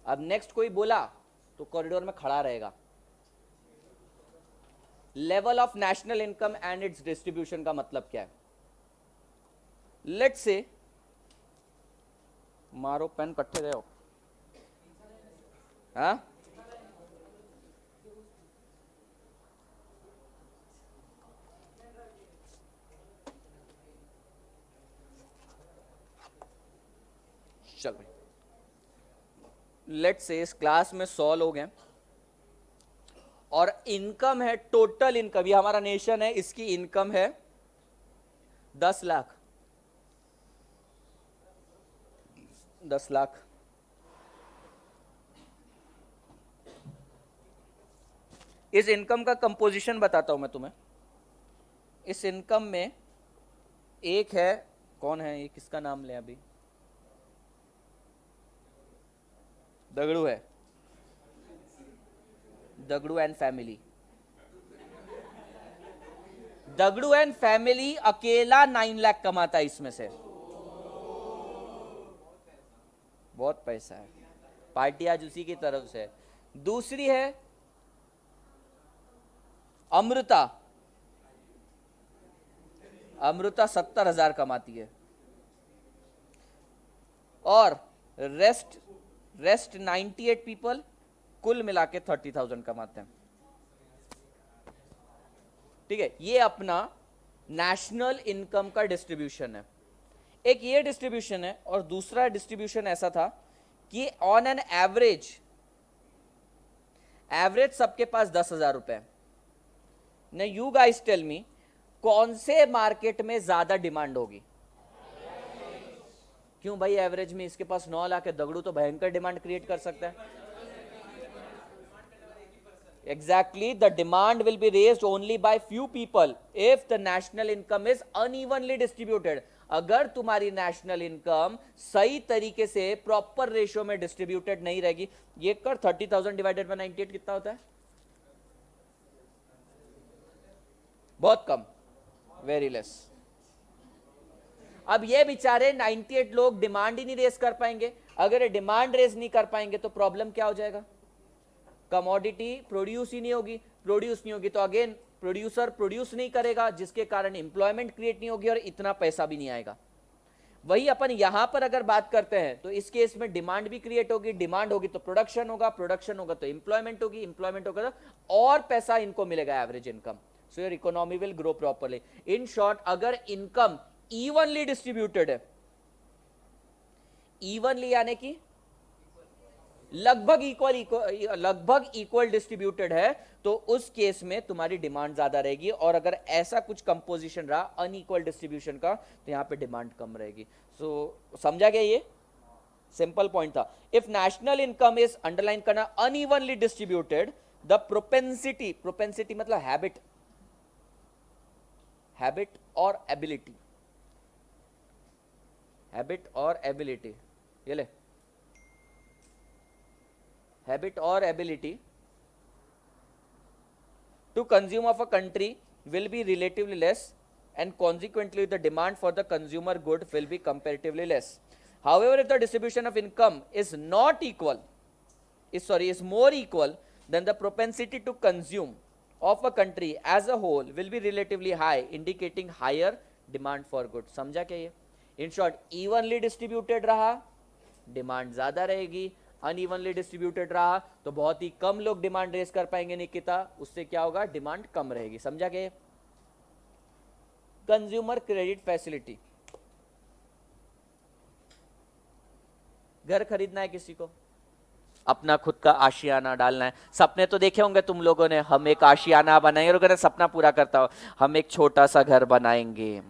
अब नेक्स्ट कोई बोला तो कॉरिडोर में खड़ा रहेगा। Level of national income and it's distribution का मतलब क्या है? लेट्स से, मारो पेन कट्ठे रहो, हाँ, चल भाई। लेट्स से इस क्लास में 100 लोग हैं और इनकम है, टोटल इनकम, ये हमारा नेशन है, इसकी इनकम है 10 लाख। 10 लाख। इस इनकम का कंपोजिशन बताता हूं मैं तुम्हें। इस इनकम में एक है, कौन है ये, किसका नाम ले अभी? दगड़ू है, Dagdu and family. Dagdu and family अकेला 9 लाख कमाता है इसमें से, बहुत पैसा है, पार्टी आज उसी की तरफ से। दूसरी है अमृता, अमृता 70,000 कमाती है, और रेस्ट 98 पीपल कुल मिला के 30,000 कमाते हैं, ठीक है? ये अपना नेशनल इनकम का डिस्ट्रीब्यूशन है। एक ये डिस्ट्रीब्यूशन है, और दूसरा डिस्ट्रीब्यूशन ऐसा था कि ऑन एन एवरेज सबके पास 10,000 रुपए है। ना यू गाइस टेल मी, कौन से मार्केट में ज्यादा डिमांड होगी? क्यों भाई? एवरेज में इसके पास 9 लाख है, दगड़ू तो भयंकर डिमांड क्रिएट कर सकता है। Exactly, the demand will be raised only by few people if the national income is unevenly distributed. अगर तुम्हारी नेशनल इनकम सही तरीके से प्रॉपर रेशियो में डिस्ट्रीब्यूटेड नहीं रहेगी, ये कर 30,000 डिवाइडेड बाय 98 कितना होता है? बहुत कम, वेरी लेस। अब ये बेचारे 98 लोग डिमांड ही नहीं रेज कर पाएंगे। अगर ये डिमांड रेज नहीं कर पाएंगे तो प्रॉब्लम क्या हो जाएगा? कमोडिटी प्रोड्यूस ही नहीं होगी, प्रोड्यूस नहीं होगी तो अगेन प्रोड्यूसर प्रोड्यूस नहीं करेगा, जिसके कारण एम्प्लॉयमेंट क्रिएट नहीं होगी और इतना पैसा भी नहीं आएगा। वही अपन यहां पर अगर बात करते हैं तो इस केस में डिमांड भी क्रिएट होगी, डिमांड होगी तो प्रोडक्शन होगा, प्रोडक्शन होगा तो एम्प्लॉयमेंट होगी, एम्प्लॉयमेंट होगा तो और पैसा इनको मिलेगा, average income. So your economy will grow properly. In short, अगर इनकम इवनली डिस्ट्रीब्यूटेड है, इवनली यानी कि लगभग इक्वल डिस्ट्रीब्यूटेड है, तो उस केस में तुम्हारी डिमांड ज्यादा रहेगी। और अगर ऐसा कुछ कंपोजिशन रहा अनइक्वल डिस्ट्रीब्यूशन का, तो यहां पे डिमांड कम रहेगी। सो समझा गया? ये सिंपल पॉइंट था। If national income is, underline करना, unevenly distributed, the propensity, propensity मतलब हैबिट, हैबिट और एबिलिटी, हैबिट और एबिलिटी, ये ले, habit or ability to consume of a country will be relatively less, and consequently the demand for the consumer good will be comparatively less. However, if the distribution of income is not equal, is more equal, then the propensity to consume of a country as a whole will be relatively high, indicating higher demand for goods. समझा क्या ये? In short, evenly distributed रहा, demand ज्यादा रहेगी, unevenly distributed रहा तो बहुत ही कम लोग डिमांड रेस कर पाएंगे निकिता, उससे क्या होगा? डिमांड कम रहेगी। समझा गया? कंज्यूमर क्रेडिट फैसिलिटी, घर खरीदना है किसी को, अपना खुद का आशियाना डालना है, सपने तो देखे होंगे तुम लोगों ने, हम एक आशियाना बनाएंगे, और सपना पूरा करता हो, हम एक छोटा सा घर बनाएंगे,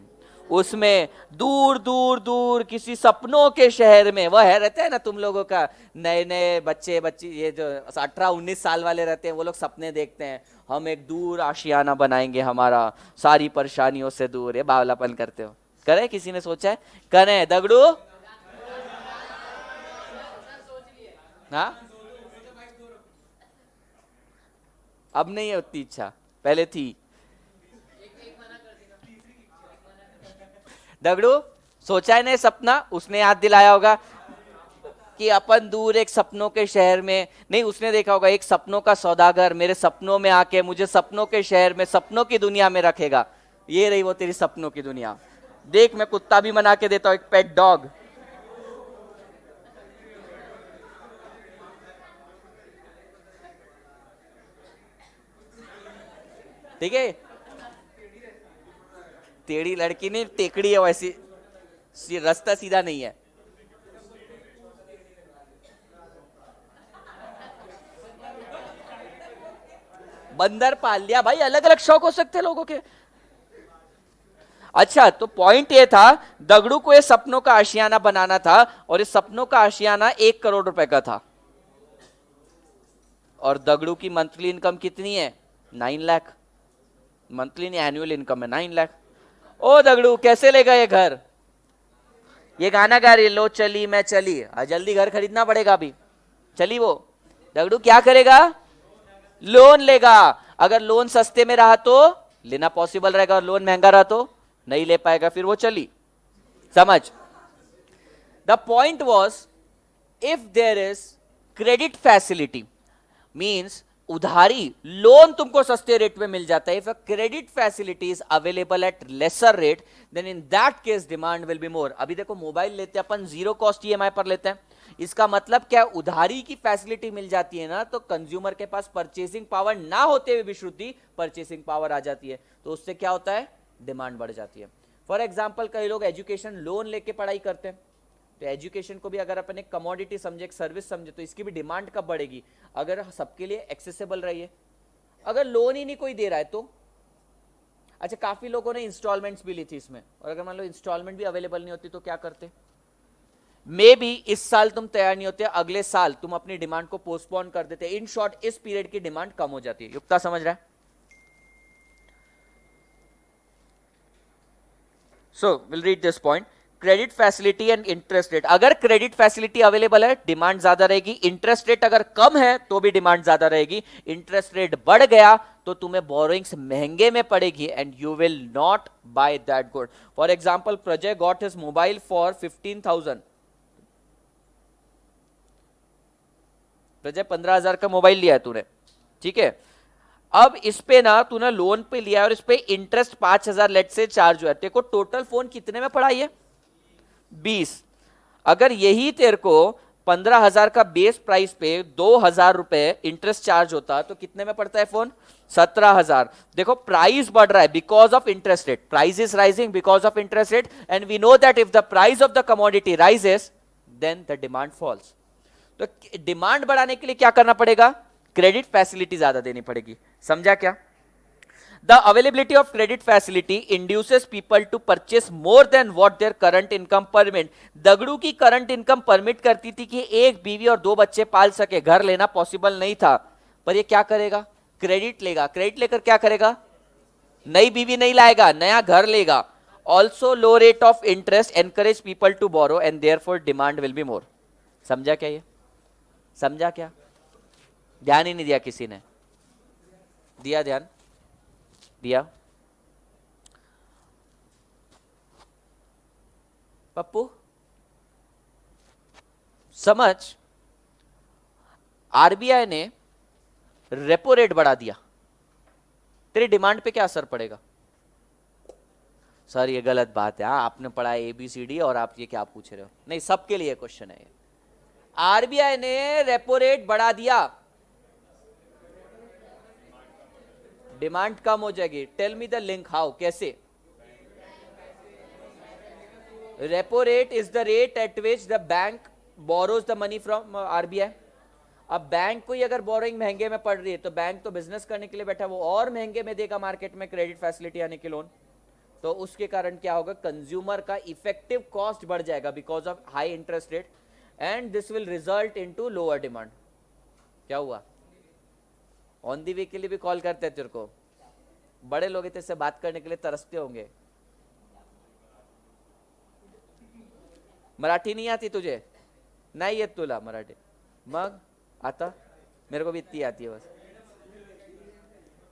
उसमें दूर दूर दूर किसी सपनों के शहर में, वह है रहता है ना तुम लोगों का, नए नए बच्चे बच्ची, ये जो 18-19 साल वाले रहते हैं, वो लोग सपने देखते हैं, हम एक दूर आशियाना बनाएंगे हमारा, सारी परेशानियों से दूर। ये बावलापन करते हो, करे? किसी ने सोचा है? करे दगड़ू? हाँ, अब नहीं है उतनी इच्छा, पहले थी। दगड़ू सोचा है ना सपना, उसने याद दिलाया होगा कि अपन दूर एक सपनों के शहर में, नहीं उसने देखा होगा एक सपनों का सौदागर मेरे सपनों में आके मुझे सपनों के शहर में, सपनों की दुनिया में रखेगा। ये रही वो तेरी सपनों की दुनिया। देख मैं कुत्ता भी बना के देता हूं, एक पेट डॉग। ठीक है, टेढ़ी लड़की नहीं, टेकड़ी है वैसी, रास्ता सीधा नहीं है। बंदर पाल लिया भाई, अलग अलग शौक हो सकते हैं लोगों के। अच्छा, तो पॉइंट ये था, दगड़ू को ये सपनों का आशियाना बनाना था, और इस सपनों का आशियाना 1 करोड़ रुपए का था, और दगड़ू की मंथली इनकम कितनी है? 9 लाख। मंथली नहीं, एनुअल इनकम है 9 लाख। ओ दगड़ू कैसे लेगा ये घर? ये गाना गा रही, लो चली मैं चली, जल्दी घर खरीदना पड़ेगा अभी, चली वो। दगड़ू क्या करेगा? लोन लेगा। अगर लोन सस्ते में रहा तो लेना पॉसिबल रहेगा, और लोन महंगा रहा तो नहीं ले पाएगा, फिर वो चली। समझ? The point was, if there is credit facility, means उधारी, लोन तुमको सस्ते रेट में मिल जाता है, if a credit facility is available at lesser rate, then in that case demand will be more. अभी देखो मोबाइल लेते हैं अपन, 0 कॉस्ट ईएमआई पर लेते हैं, इसका मतलब क्या? उधारी की फैसिलिटी मिल जाती है ना, तो कंज्यूमर के पास परचेसिंग पावर ना होते हुए भी श्रुति परचेसिंग पावर आ जाती है, तो उससे क्या होता है? डिमांड बढ़ जाती है। फॉर एग्जाम्पल, कई लोग एजुकेशन लोन लेके पढ़ाई करते हैं, तो एजुकेशन को भी अगर अपन एक कमोडिटी समझे, एक सर्विस समझे, तो इसकी भी डिमांड कब बढ़ेगी? अगर सबके लिए एक्सेसिबल रही है। अगर लोन ही नहीं कोई दे रहा है तो, अच्छा काफी लोगों ने इंस्टॉलमेंट्स भी ली थी इसमें, और अगर मान लो इंस्टॉलमेंट भी अवेलेबल नहीं होती तो क्या करते? मे बी इस साल तुम तैयार नहीं होते, अगले साल तुम अपनी डिमांड को पोस्टपोन कर देते। इन शॉर्ट इस पीरियड की डिमांड कम हो जाती है। युक्ता समझ रहा है? So will read this point, credit facility and interest rate. अगर क्रेडिट फैसिलिटी अवेलेबल है डिमांड ज्यादा रहेगी, इंटरेस्ट रेट अगर कम है तो भी डिमांड ज्यादा रहेगी। इंटरेस्ट रेट बढ़ गया तो तुम्हें बोरोइंग्स महंगे में पड़ेगी, and you will not by that good. For example, Prajay got his mobile for 15,000। Prajay 15,000 का मोबाइल लिया है तूने, ठीक है। अब इस पे ना तूने लोन पे लिया और इस पे इंटरेस्ट 5,000 लेट से चार्ज हुआ है, तेरे को टोटल फोन कितने में पड़ा? ये 20। अगर यही तेरे को 15,000 का बेस प्राइस पे 2,000 रुपए इंटरेस्ट चार्ज होता तो कितने में पड़ता है फोन? 17,000। देखो प्राइस बढ़ रहा है because of interest rate, price is rising because of interest rate, and we know that if the price of the commodity rises then the demand falls. तो डिमांड बढ़ाने के लिए क्या करना पड़ेगा, क्रेडिट फैसिलिटी ज्यादा देनी पड़ेगी, समझा क्या? The availability of credit facility induces people to purchase more than what their current income permit. Dagdu की करंट इनकम परमिट करती थी कि एक बीवी और 2 बच्चे पाल सके, घर लेना पॉसिबल नहीं था, पर ये क्या करेगा, क्रेडिट लेगा, क्रेडिट लेकर क्या करेगा, नई बीवी नहीं लाएगा, नया घर लेगा. Also low rate of interest encourage people to borrow and therefore demand will be more. समझा क्या ये, समझा क्या? ध्यान ही नहीं दिया किसी ने, दिया ध्यान दिया? पप्पू समझ, आरबीआई ने रेपो रेट बढ़ा दिया, तेरी डिमांड पे क्या असर पड़ेगा? सर ये गलत बात है, आपने पढ़ा एबीसीडी और आप ये क्या पूछ रहे हो? नहीं, सबके लिए क्वेश्चन है. आरबीआई ने रेपो रेट बढ़ा दिया, डिमांड कम हो जाएगी. Tell me the link, how, कैसे? Repo rate is the rate at which the bank borrows the money from RBI. अब बैंक को ही अगर बोरोइंग महंगे में पड़ रही है तो बैंक तो बिजनेस करने के लिए बैठा, वो और महंगे में देगा मार्केट में क्रेडिट फैसिलिटी यानी कि लोन. तो उसके कारण क्या होगा, कंज्यूमर का इफेक्टिव कॉस्ट बढ़ जाएगा because of high interest rate and this will result into lower demand. क्या हुआ? ऑन दी वे के लिए भी कॉल करते हैं तेरे को, बड़े लोग तेरे से बात करने के लिए तरसते होंगे. मराठी नहीं आती तुझे? नाही येत तुला मराठी? मग आता मेरे को भी इतनी आती है बस.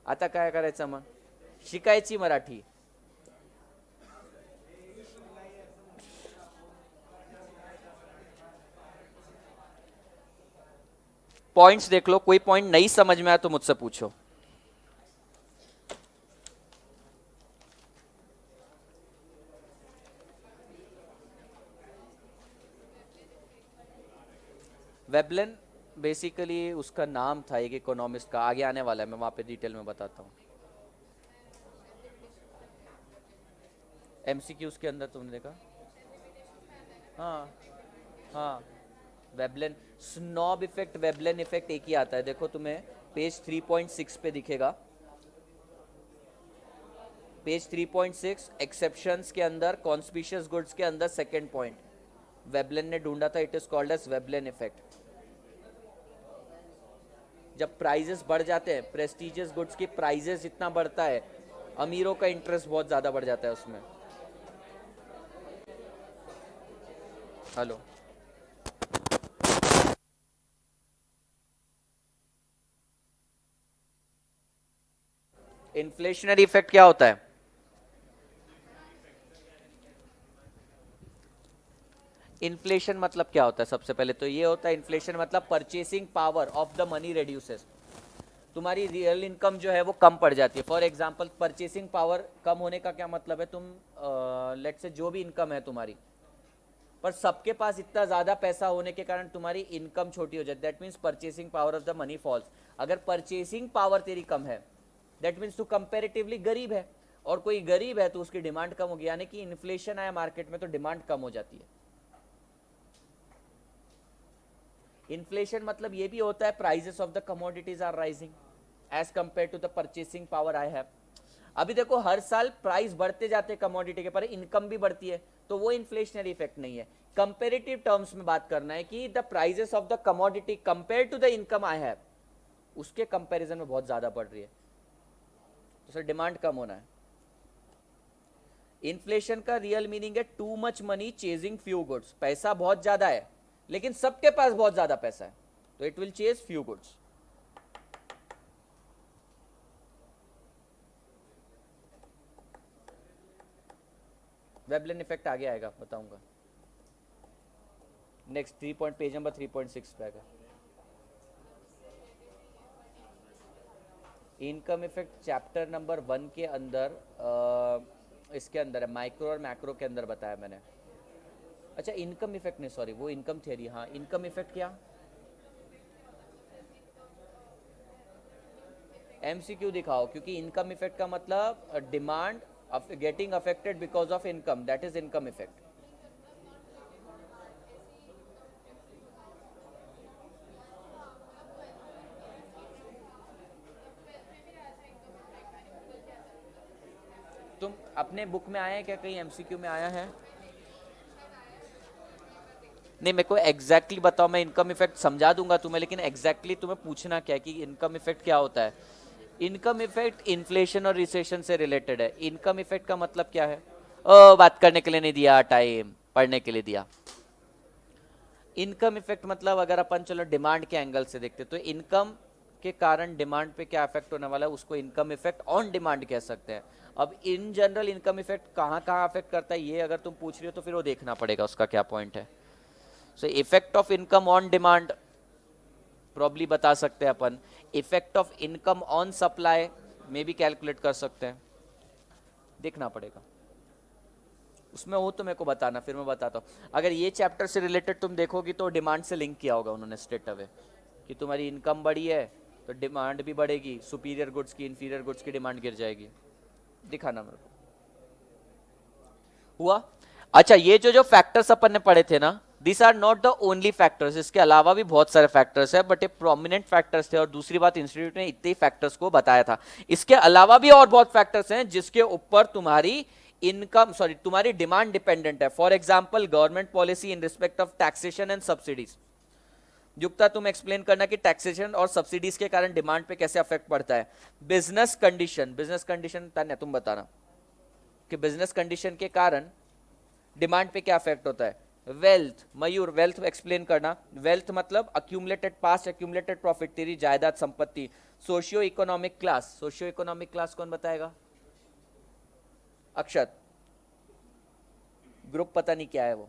आता काय करायचं मग, शिकायची मराठी. पॉइंट्स देख लो, कोई पॉइंट नहीं समझ में आया तो मुझसे पूछो. वेबलन बेसिकली उसका नाम था एक इकोनॉमिस्ट का, आगे आने वाला है, मैं वहां पे डिटेल में बताता हूं. एमसीक्यूज के अंदर तुमने देखा? हाँ हाँ, Veblen snob effect, Veblen effect एक ही आता है. देखो तुम्हें पेज 3.6 पे दिखेगा, पेज 3.6 एक्सेप्शंस के अंदर कॉन्स्पिशियस गुड्स के अंदर सेकंड पॉइंट वेबलन ने ढूंढा था, it is called as Veblen effect. जब प्राइजेस बढ़ जाते हैं, प्रेस्टिजियस गुड्स की प्राइजेस जितना बढ़ता है, अमीरों का इंटरेस्ट बहुत ज्यादा बढ़ जाता है उसमें. हेलो, इन्फ्लेशनरी इफेक्ट क्या होता है? इन्फ्लेशन मतलब क्या होता है? सबसे पहले तो ये होता है, इन्फ्लेशन मतलब purchasing power of the money reduces. तुम्हारी रियल इनकम जो है वो कम पड़ जाती है. फॉर एग्जांपल, परचेसिंग पावर कम होने का क्या मतलब है, तुम लेट्स से जो भी इनकम है तुम्हारी, पर सबके पास इतना ज्यादा पैसा होने के कारण तुम्हारी इनकम छोटी हो जाती है. That means purchasing power of the money falls. अगर परचेसिंग पावर तेरी कम है, दैट मीन्स तू कंपेरेटिवली गरीब है, और कोई गरीब है तो उसकी डिमांड कम होगी, यानी कि इन्फ्लेशन आया मार्केट में तो डिमांड कम हो जाती है. इन्फ्लेशन मतलब ये भी होता है prices of the commodities are rising as compare to the purchasing power I have. अभी देखो हर साल प्राइस बढ़ते जाते हैं कमोडिटी के, पर इनकम भी बढ़ती है, तो वो इन्फ्लेशनरी इफेक्ट नहीं है. कंपेरेटिव टर्म्स में बात करना है कि the prices of the commodity compare to the income I have, उसके कंपैरिजन में बहुत ज्यादा बढ़ रही है, तो सर डिमांड कम होना है. इन्फ्लेशन का रियल मीनिंग है too much money chasing few goods. पैसा बहुत ज्यादा है लेकिन सबके पास बहुत ज्यादा पैसा है, तो it will chase few goods. Veblen effect आगे आएगा, बताऊंगा. नेक्स्ट 3 पॉइंट, पेज नंबर 3.6 पे आएगा. इनकम इफेक्ट चैप्टर नंबर 1 के अंदर इसके अंदर है, माइक्रो और मैक्रो के अंदर बताया मैंने. अच्छा, इनकम इफेक्ट नहीं, सॉरी, वो इनकम थ्योरी. हाँ, इनकम इफेक्ट क्या, एमसीक्यू दिखाओ, क्योंकि इनकम इफेक्ट का मतलब demand getting affected because of income, that is income effect. तुम अपने बुक में आया है क्या, कहीं एमसीक्यू में आया है? नहीं, मेरे को एग्जैक्टली बताओ, मैं इनकम इफेक्ट समझा दूंगा तुम्हें, लेकिन एग्जैक्टली तुम्हें पूछना क्या है कि इनकम इफेक्ट क्या होता है। इनकम इफेक्ट इन्फ्लेशन और रिसेशन से रिलेटेड है। इनकम इफेक्ट का मतलब क्या है? बात करने के लिए नहीं दिया टाइम, पढ़ने के लिए दिया। इनकम इफेक्ट मतलब अगर अपन चलो डिमांड के एंगल से देखते तो इनकम के कारण डिमांड पे क्या इफेक्ट होने वाला है, उसको इनकम इफेक्ट ऑन डिमांड कह सकते हैं। अब इन जनरल इनकम इफेक्ट कहाँ कहाँ अफेक्ट करता है, ये अगर तुम पूछ रही हो तो फिर वो देखना पड़ेगा उसका क्या पॉइंट है। So effect of income on demand probably बता सकते हैं अपन। Effect of income on supply में भी कैलकुलेट कर सकते हैं, देखना पड़ेगा उसमें हो तो मेरे को बताना, फिर मैं बताता हूँ। अगर ये चैप्टर से रिलेटेड तुम देखोगी तो डिमांड से लिंक किया होगा उन्होंने स्ट्रेट अवे कि तुम्हारी इनकम बढ़ी है तो डिमांड भी बढ़ेगी, सुपीरियर गुड्स की इंफीरियर गुड्स की डिमांड गिर जाएगी। दिखाना मेरे को, हुआ? अच्छा, ये जो फैक्टर्स अपन ने पढ़े थे ना, this are not the only factors, इसके अलावा भी बहुत सारे फैक्टर्स है, बट ये प्रोमिनेंट फैक्टर्स थे। और दूसरी बात, इंस्टीट्यूट ने इतने फैक्टर्स को बताया था, इसके अलावा भी और बहुत फैक्टर्स हैं जिसके ऊपर तुम्हारी इनकम तुम्हारी डिमांड डिपेंडेंट है। For example government policy in respect of taxation and subsidies. Yukta तुम एक्सप्लेन करना कि टैक्सेशन और सब्सिडीज के कारण डिमांड पे कैसे अफेक्ट पड़ता है। बिजनेस कंडीशन तान्या तुम बताना कि बिजनेस कंडीशन के कारण डिमांड पे क्या अफेक्ट होता है। वेल्थ, मयूर वेल्थ एक्सप्लेन करना। वेल्थ मतलब अक्यूमुलेटेड पास्ट अक्यूमुलेटेड प्रॉफिट, तेरी जायदाद संपत्ति। सोशियो इकोनॉमिक क्लास कौन बताएगा? अक्षत, ग्रुप पता नहीं क्या है वो।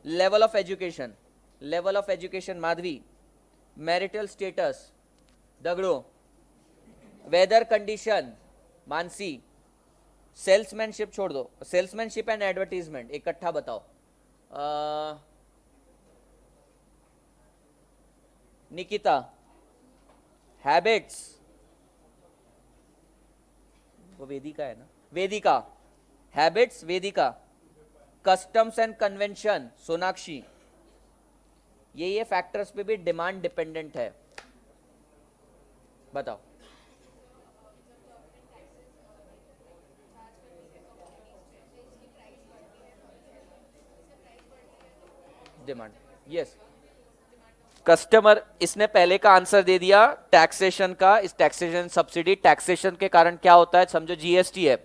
Level of education Madhavi. Marital status Dagdo. Weather condition Mansi. Salesmanship छोड़ दो, सेल्समैनशिप एंड एडवर्टीजमेंट इकट्ठा बताओ। निकिता। हैबिट्स, वो वेदिका है ना, Vedika. Habits Vedika. Customs and convention Sonakshi. ये फैक्टर्स पे भी डिमांड डिपेंडेंट है, बताओ। Demand, yes. कस्टमर, इसने पहले का आंसर दे दिया टैक्सेशन का। इस टैक्सेशन सब्सिडी, टैक्सेशन के कारण क्या होता है, समझो जीएसटी है।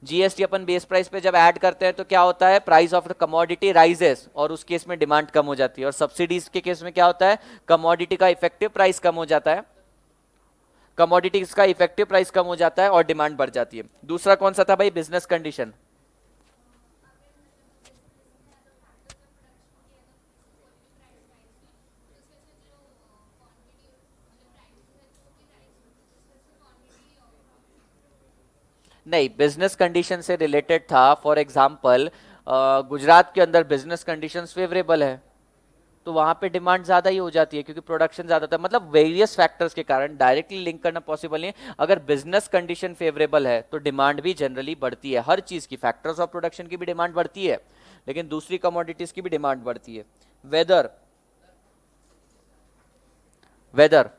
जीएसटी अपन बेस प्राइस पे जब ऐड करते हैं तो क्या होता है, price of the commodity rises, और उस केस में डिमांड कम हो जाती है। और सब्सिडीज के केस में क्या होता है, कमोडिटी का इफेक्टिव प्राइस कम हो जाता है, कमोडिटीज का इफेक्टिव प्राइस कम हो जाता है और डिमांड बढ़ जाती है। दूसरा कौन सा था भाई, बिजनेस कंडीशन। नहीं, बिजनेस कंडीशन से रिलेटेड था। फॉर एग्जांपल गुजरात के अंदर बिजनेस कंडीशंस फेवरेबल है तो वहां पे डिमांड ज्यादा ही हो जाती है क्योंकि प्रोडक्शन ज्यादा था। मतलब वेरियस फैक्टर्स के कारण डायरेक्टली लिंक करना पॉसिबल नहीं है। अगर बिजनेस कंडीशन फेवरेबल है तो डिमांड भी जनरली बढ़ती है, हर चीज की, फैक्टर्स ऑफ प्रोडक्शन की भी डिमांड बढ़ती है, लेकिन दूसरी कमोडिटीज की भी डिमांड बढ़ती है। वेदर, वेदर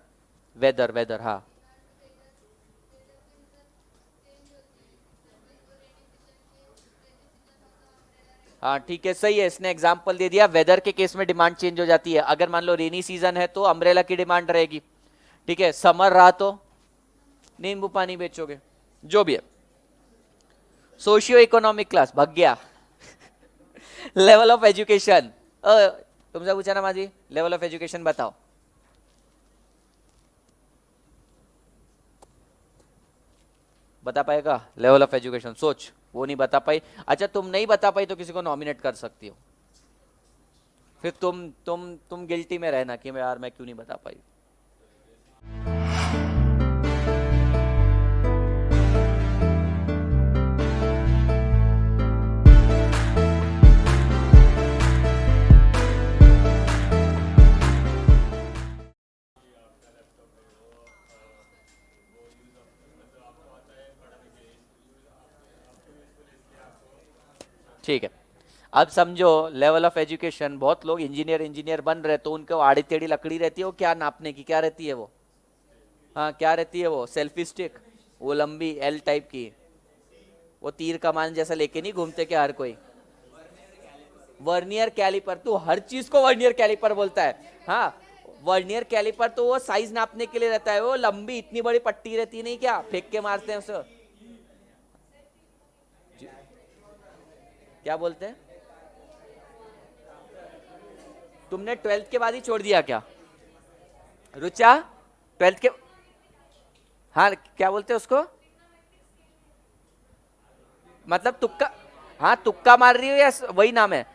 वेदर वेदर हाँ, हाँ ठीक है, सही है। इसने एग्जाम्पल दे दिया, वेदर के केस में डिमांड चेंज हो जाती है। अगर मान लो रेनी सीजन है तो अम्ब्रेला की डिमांड रहेगी, ठीक है। समर रहा तो नींबू पानी बेचोगे, जो भी है। सोशियो इकोनॉमिक क्लास भाग गया। लेवल ऑफ एजुकेशन, तुमसे पूछा ना माजी, लेवल ऑफ एजुकेशन बताओ। बता पाएगा लेवल ऑफ एजुकेशन? सोच, वो नहीं बता पाई। अच्छा, तुम नहीं बता पाई तो किसी को नॉमिनेट कर सकती हो, फिर तुम गिल्टी में रहना कि मैं यार मैं क्यों नहीं बता पाई। ठीक है, अब समझो लेवल ऑफ एजुकेशन। बहुत लोग इंजीनियर बन रहे तो उनको आड़ी टेढ़ी लकड़ी रहती है, वो क्या नापने की, क्या रहती है वो, हाँ क्या रहती है वो, सेल्फी स्टिक, वो लंबी एल टाइप की। वो तीर कमान जैसा लेके नहीं घूमते क्या हर कोई? वर्नियर कैलिपर, तू हर चीज को वर्नियर कैलिपर बोलता है। हाँ, वर्नियर कैलिपर तो वो साइज नापने के लिए रहता है, वो लंबी इतनी बड़ी पट्टी रहती नहीं क्या, फेंक के मारते हैं उसे, क्या बोलते हैं? तुमने 12th के बाद ही छोड़ दिया क्या रुचा? 12th के, हाँ क्या बोलते हैं उसको, मतलब तुक्का? हाँ तुक्का मार रही हो या वही नाम है?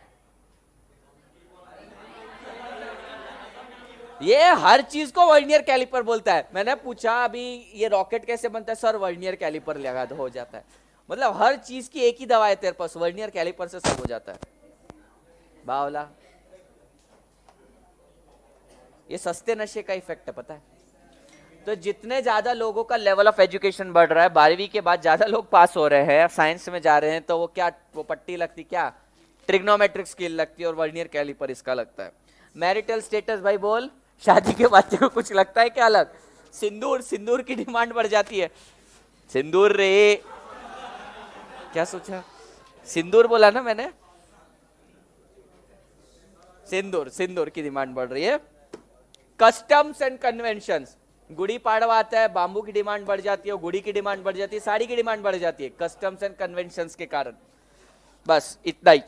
ये हर चीज को वर्नियर कैलिपर बोलता है। मैंने पूछा अभी ये रॉकेट कैसे बनता है, सर वर्नियर कैलिपर लगा दो हो जाता है। मतलब हर चीज की एक ही दवा है तेरे पास, वर्नियर कैलिपर से सब हो जाता है। बावला, ये सस्ते नशे का इफेक्ट है, पता है? तो जितने ज्यादा लोगों का लेवल ऑफ एजुकेशन बढ़ रहा है, 12वीं के बाद ज्यादा लोग पास हो रहे हैं, साइंस में जा रहे हैं, तो वो क्या, वो पट्टी लगती क्या, ट्रिग्नोमेट्रिक स्केल लगती है और वर्नियर कैलिपर इसका लगता है। मैरिटल स्टेटस भाई बोल, शादी के बच्चे को कुछ लगता है क्या अलग? सिंदूर, सिंदूर की डिमांड बढ़ जाती है। सिंदूर रे, क्या सोचा? सिंदूर बोला ना मैंने, सिंदूर, सिंदूर की डिमांड बढ़ रही है। Customs and conventions, Gudi Padwa आता है, बांबू की डिमांड बढ़ जाती है, गुड़ी की डिमांड बढ़ जाती है, साड़ी की डिमांड बढ़ जाती है कस्टम्स एंड कन्वेंशंस के कारण। बस इतना ही।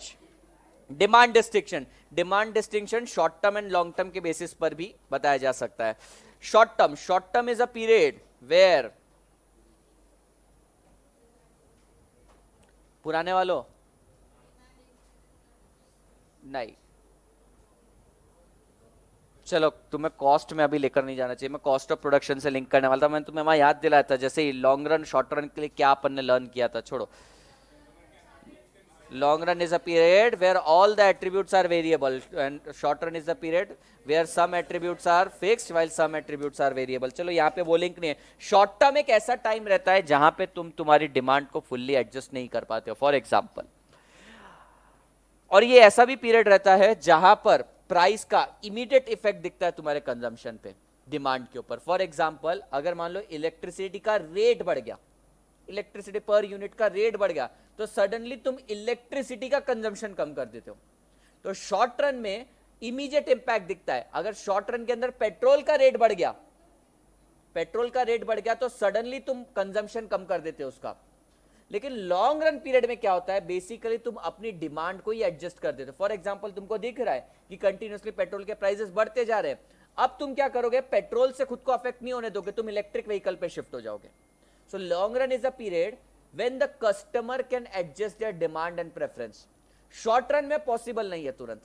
Demand distinction, demand distinction short term and long term के बेसिस पर भी बताया जा सकता है। Short term, short term is a period where, पुराने वालों नहीं, चलो तुम्हें कॉस्ट में अभी लेकर नहीं जाना चाहिए, मैं कॉस्ट ऑफ प्रोडक्शन से लिंक करने वाला था। मैंने तुम्हें वहां याद दिलाया था, जैसे ही लॉन्ग रन शॉर्ट रन के लिए क्या अपन ने लर्न किया था, छोड़ो। Long run is a period where all the attributes are variable, and short run is the period where some attributes are fixed while some attributes are variable. चलो यहाँ पे वो लिंक नहीं है। शॉर्ट टर्म एक ऐसा टाइम रहता है जहां पे तुम तुम्हारी डिमांड को फुल्ली एडजस्ट नहीं कर पाते हो, फॉर एग्जाम्पल। और ये ऐसा भी पीरियड रहता है जहां पर प्राइस का इमीडिएट इफेक्ट दिखता है तुम्हारे कंजम्पशन पे, डिमांड के ऊपर। फॉर एग्जाम्पल, अगर मान लो इलेक्ट्रिसिटी का रेट बढ़ गया, इलेक्ट्रिसिटी पर यूनिट का रेट बढ़ गया, तो सडनली तुम इलेक्ट्रिसिटी का कंजम्पशन कम कर देते हो। तो शॉर्ट रन में इमीडिएट इंपैक्ट दिखता है। अगर शॉर्ट रन के अंदर पेट्रोल का रेट बढ़ गया, पेट्रोल का रेट बढ़ गया, तो सडनली तुम कंजम्पशन कम कर देते हो उसका। लेकिन लॉन्ग रन पीरियड में क्या होता है, बेसिकली तुम अपनी डिमांड को ही एडजस्ट कर देते हो। फॉर एग्जांपल, तुमको दिख रहा है कि कंटिन्यूअसली पेट्रोल के प्राइसेस बढ़ते जा रहे हैं, अब तुम क्या करोगे, पेट्रोल से खुद को अफेक्ट नहीं होने दोगे, तुम इलेक्ट्रिक व्हीकल पे शिफ्ट हो जाओगे। So long run is a period when the customer can adjust their demand and preference. Short run में पॉसिबल नहीं है तुरंत।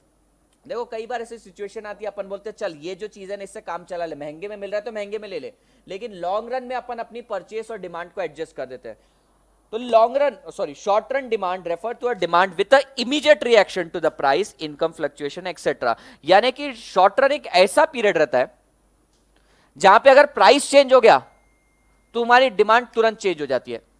देखो कई बार ऐसी सिचुएशन आती है, अपन बोलते हैं चल ये जो चीज है ना इससे काम चला ले, महंगे में मिल रहा है तो महंगे में ले ले, लेकिन लॉन्ग रन में अपन अपनी परचेस और डिमांड को एडजस्ट कर देते हैं। तो long run, sorry, short run demand refer to a demand with a immediate reaction to the price, income fluctuation etcetera. यानी कि शॉर्ट रन एक ऐसा पीरियड रहता है जहां पे अगर प्राइस चेंज हो गया तो तुम्हारी डिमांड तुरंत चेंज हो जाती है।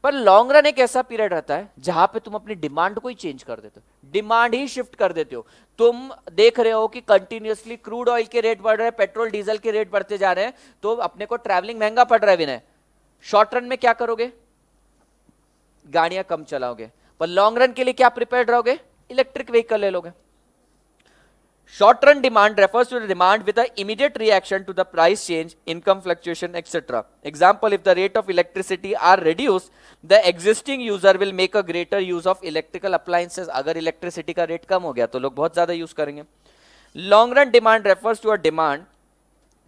पर लॉन्ग रन एक ऐसा पीरियड रहता है जहां पे तुम अपनी डिमांड को ही चेंज कर देते हो, डिमांड ही शिफ्ट कर देते हो। तुम देख रहे हो कि कंटिन्यूअसली क्रूड ऑयल के रेट बढ़ रहे हैं, पेट्रोल डीजल के रेट बढ़ते जा रहे हैं, तो अपने को ट्रैवलिंग महंगा पड़ रहा है विनय। शॉर्ट रन में क्या करोगे, गाड़ियां कम चलाओगे, पर लॉन्ग रन के लिए क्या प्रिपेयर्ड रहोगे, इलेक्ट्रिक व्हीकल ले लोगे। Short run demand refers to the demand with an immediate reaction to the price change, income fluctuation, etc. Example, if the rate of electricity are reduced, the existing user will make a greater use of electrical appliances. अगर electricity का rate कम हो गया तो लोग बहुत ज़्यादा use करेंगे। Long run demand refers to a demand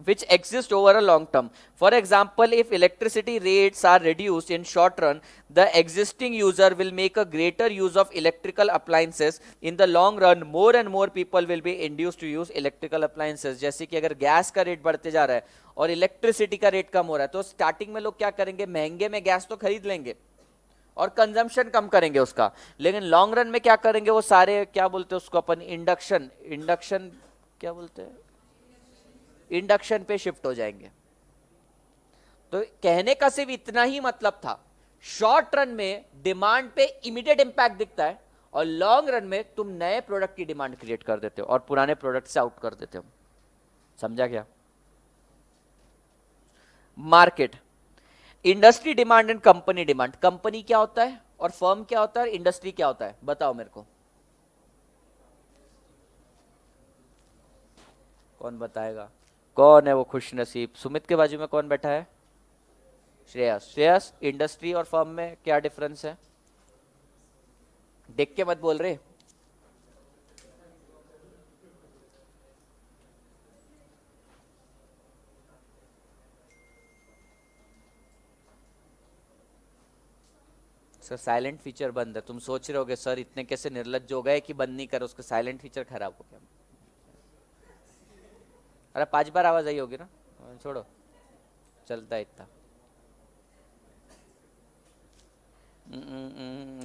which exist over a long term. For example, if electricity rates are reduced in short run, the existing user will make a greater use of electrical appliances. In the long run, more and more people will be induced to use electrical appliances. जैसे कि अगर gas का rate बढ़ते जा रहा है और electricity का रेट कम हो रहा है, तो स्टार्टिंग में लोग क्या करेंगे, महंगे में गैस तो खरीद लेंगे और कंजम्पशन कम करेंगे उसका, लेकिन लॉन्ग रन में क्या करेंगे, वो सारे क्या बोलते हैं उसको अपन, इंडक्शन क्या बोलते हैं, इंडक्शन पे शिफ्ट हो जाएंगे। तो कहने का सिर्फ इतना ही मतलब था, शॉर्ट रन में डिमांड पे इमीडिएट इंपैक्ट दिखता है और लॉन्ग रन में तुम नए प्रोडक्ट की डिमांड क्रिएट कर देते हो और पुराने प्रोडक्ट से आउट कर देते हो। समझा क्या? Market, industry demand and company demand, company क्या होता है और फर्म क्या होता है, इंडस्ट्री क्या होता है, बताओ मेरे को, कौन बताएगा? कौन है वो खुश नसीब? सुमित के बाजू में कौन बैठा है? श्रेयस। श्रेयस, इंडस्ट्री और फर्म में क्या डिफरेंस है? देख के मत बोल रहे। सर साइलेंट फीचर बंद है। तुम सोच रहे होगे सर इतने कैसे निर्लज्ज हो गए कि बंद नहीं कर, उसका साइलेंट फीचर खराब हो गया। अरे 5 बार आवाज आई होगी ना, छोड़ो, चलता है इतना।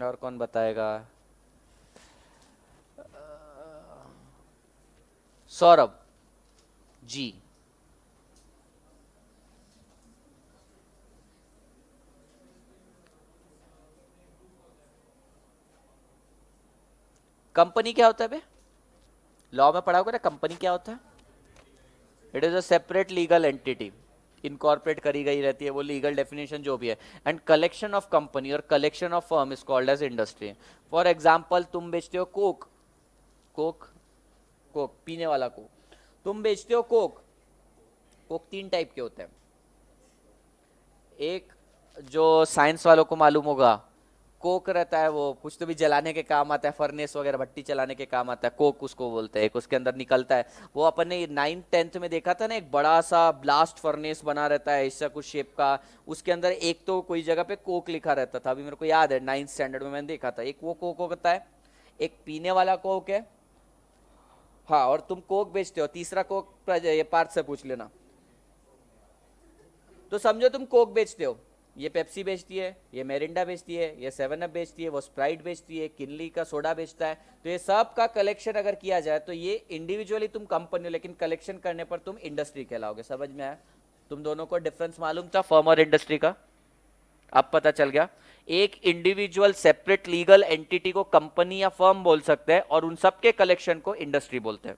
और कौन बताएगा? सौरभ जी। कंपनी क्या होता है बे? लॉ में पढ़ाओगे ना, कंपनी क्या होता है? It is a separate legal entity, incorporate करी गई रहती है, वो लीगल डेफिनेशन जो भी है। एंड कलेक्शन ऑफ कंपनी और collection of firm is called as industry. For example तुम बेचते हो कोक, कोक कोक पीने वाला कोक, तुम बेचते हो कोक। कोक 3 टाइप के होते हैं। एक जो साइंस वालों को मालूम होगा, कोक रहता है वो कुछ तो भी जलाने के काम आता है, फर्नेस वगैरह भट्टी चलाने के काम आता है, कोक उसको बोलते हैं। एक उसके अंदर निकलता है, वो अपन ने 9th 10th में देखा था ना, एक बड़ा सा ब्लास्ट फर्नेस बना रहता है ऐसा कुछ शेप का, उसके अंदर एक तो कोई जगह पे कोक लिखा रहता था, अभी मेरे को याद है 9th स्टैंडर्ड में मैंने देखा था। एक वो कोक होता है, एक पीने वाला कोक है। हाँ, और तुम कोक बेचते हो। तीसरा कोक ये पार्थ से पूछ लेना। तो समझो तुम कोक बेचते हो, ये पेप्सी बेचती है, ये मेरिंडा बेचती है, ये 7 अप बेचती है, वो स्प्राइट बेचती है, किनली का सोडा बेचता है। तो ये सब का कलेक्शन अगर किया जाए तो ये इंडिविजुअली तुम कंपनी हो, लेकिन कलेक्शन करने पर तुम इंडस्ट्री कहलाओगे। समझ में आया? तुम दोनों को डिफरेंस मालूम था फर्म और इंडस्ट्री का? अब पता चल गया। एक इंडिविजुअल सेपरेट लीगल एंटिटी को कंपनी या फर्म बोल सकते हैं और उन सबके कलेक्शन को इंडस्ट्री बोलते हैं।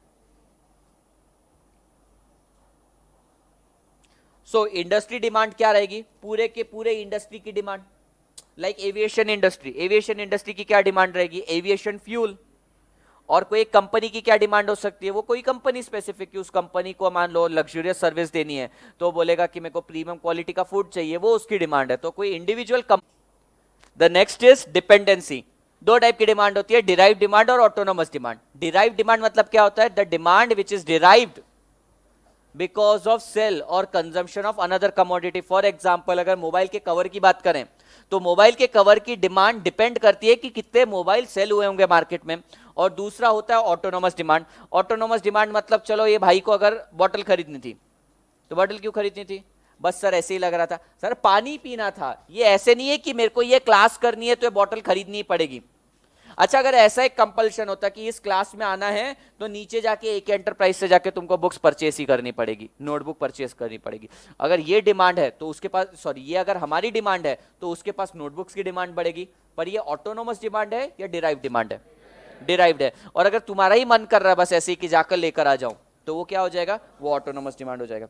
सो इंडस्ट्री डिमांड क्या रहेगी? पूरे के पूरे इंडस्ट्री की demand. Like aviation industry, aviation industry की क्या डिमांड रहेगी? Aviation fuel. और कोई एक कंपनी की क्या डिमांड हो सकती है? वो कोई कंपनी स्पेसिफिक की, उस कंपनी को मान लो लग्जरियस सर्विस देनी है तो बोलेगा कि मेरे को प्रीमियम क्वालिटी का फूड चाहिए, वो उसकी डिमांड है। तो कोई individual the next is dependency. 2 type की डिमांड होती है, डिराइव डिमांड और ऑटोनोमस डिमांड। डिराइव डिमांड मतलब क्या होता है? The demand which is derived because of sale और consumption of another commodity. For example अगर मोबाइल के कवर की बात करें तो मोबाइल के कवर की डिमांड डिपेंड करती है कि कितने मोबाइल सेल हुए होंगे मार्केट में। और दूसरा होता है ऑटोनोमस डिमांड। ऑटोनोमस डिमांड मतलब चलो ये भाई को अगर बॉटल खरीदनी थी तो बॉटल क्यों खरीदनी थी? बस सर ऐसे ही लग रहा था, सर पानी पीना था। ये ऐसे नहीं है कि मेरे को ये क्लास करनी है तो ये बॉटल खरीदनी पड़ेगी। अच्छा, अगर ऐसा एक कंपल्शन होता कि इस क्लास में आना है तो नीचे जाके एक एंटरप्राइज से जाके तुमको बुक्स परचेस ही करनी पड़ेगी, नोटबुक परचेस करनी पड़ेगी। अगर ये डिमांड है तो उसके पास, सॉरी, ये अगर हमारी डिमांड है तो उसके पास नोटबुक्स की डिमांड बढ़ेगी। पर ये ऑटोनोमस डिमांड है या डिराइव डिमांड है? डिराइव्ड है। और अगर तुम्हारा ही मन कर रहा है बस ऐसे ही कि जाकर लेकर आ जाऊं तो वो क्या हो जाएगा? वो ऑटोनोमस डिमांड हो जाएगा।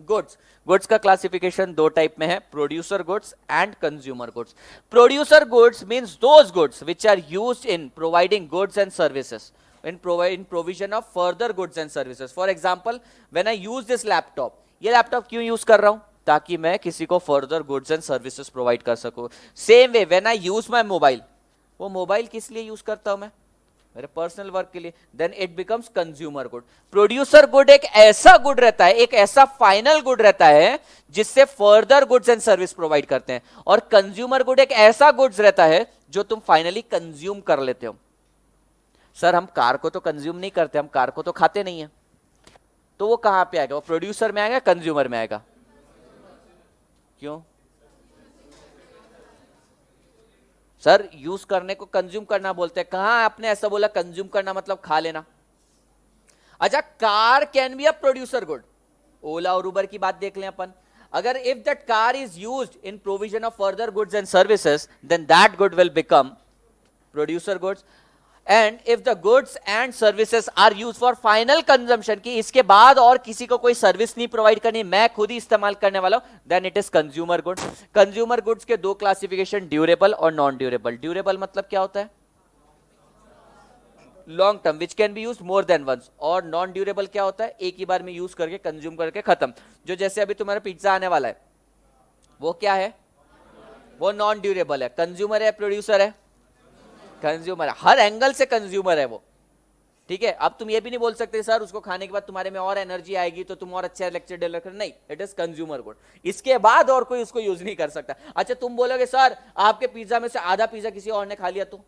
गुड्स, गुड्स का क्लासिफिकेशन 2 टाइप में है, producer goods and consumer goods. Producer goods means those goods which are used in providing goods and services, in provision of further goods and services. For example, when I use this laptop, ये laptop क्यों use कर रहा हूं? ताकि मैं किसी को further goods and services provide कर सकूं। Same way when I use my mobile, वो मोबाइल किस लिए यूज करता हूं मैं? मेरे पर्सनल वर्क के लिए। Then it becomes consumer good. Producer good एक ऐसा गुड रहता है, एक ऐसा फाइनल गुड रहता है जिससे further goods and service provide करते हैं। और कंज्यूमर गुड एक ऐसा गुड्स रहता है जो तुम फाइनली कंज्यूम कर लेते हो। सर हम कार को तो कंज्यूम नहीं करते, हम कार को तो खाते नहीं है, तो वो कहां पे आएगा? वो प्रोड्यूसर में आएगा, कंज्यूमर में आएगा? क्यों सर? यूज करने को कंज्यूम करना बोलते हैं, कहां आपने ऐसा बोला? कंज्यूम करना मतलब खा लेना। अच्छा, car can be a producer good. Ola और उबर की बात देख लें अपन। अगर if that car is used in provision of further goods and services, then that good will become producer goods. And if the goods and services are use for final consumption, की इसके बाद और किसी को कोई सर्विस नहीं provide करनी, मैं खुद ही इस्तेमाल करने वाला हूं, then it is consumer goods. Consumer goods के दो क्लासिफिकेशन, ड्यूरेबल और नॉन ड्यूरेबल। ड्यूरेबल मतलब क्या होता है? Long term, which can be use more than once. और नॉन ड्यूरेबल क्या होता है? एक ही बार में यूज करके, कंज्यूम करके खत्म। जो जैसे अभी तुम्हारा पिज्जा आने वाला है, वो क्या है? वो नॉन ड्यूरेबल है। कंज्यूमर है, प्रोड्यूसर है? कंज्यूमर है, हर एंगल से कंज्यूमर है वो। ठीक है, अब तुम ये भी नहीं बोल सकते सर उसको खाने के बाद तुम्हारे में और एनर्जी आएगी तो तुम और अच्छा लेक्चर डिलीवर कर, नहीं, इट इज कंज्यूमर गुड। इसके बाद और कोई उसको यूज नहीं कर सकता। अच्छा, तुम बोलोगे सर आपके पिज्जा में से आधा पिज्जा किसी और ने खा लिया तो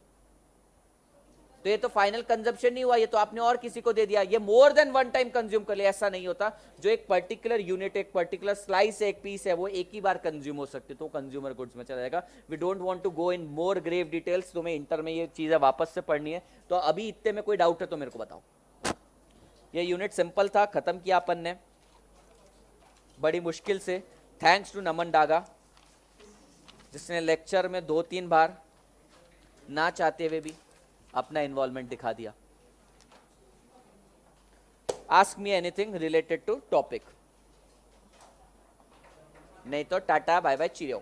ये तो फाइनल कंजम्पशन नहीं हुआ, ये तो आपने और किसी को दे दिया, ये more than one time consume कर लिया। ऐसा नहीं होता, जो एक पर्टिकुलर यूनिट, एक पर्टिकुलर स्लाइस, एक पीस है, वो एक ही बार कंज्यूम हो सकती है, तो कंज्यूमर गुड्स में चला जाएगा। We don't want to go in more grave details, तुम्हें इंटर में ये चीजें वापस से पढ़नी है, तो अभी इतने में कोई डाउट है तो मेरे को बताओ। ये यूनिट सिंपल था, खत्म किया अपन ने बड़ी मुश्किल से, थैंक्स टू नमन डागा जिसने लेक्चर में 2-3 बार ना चाहते हुए भी अपना इन्वॉल्वमेंट दिखा दिया। Ask me anything related to topic, नहीं तो टाटा बाय बाय, चियो।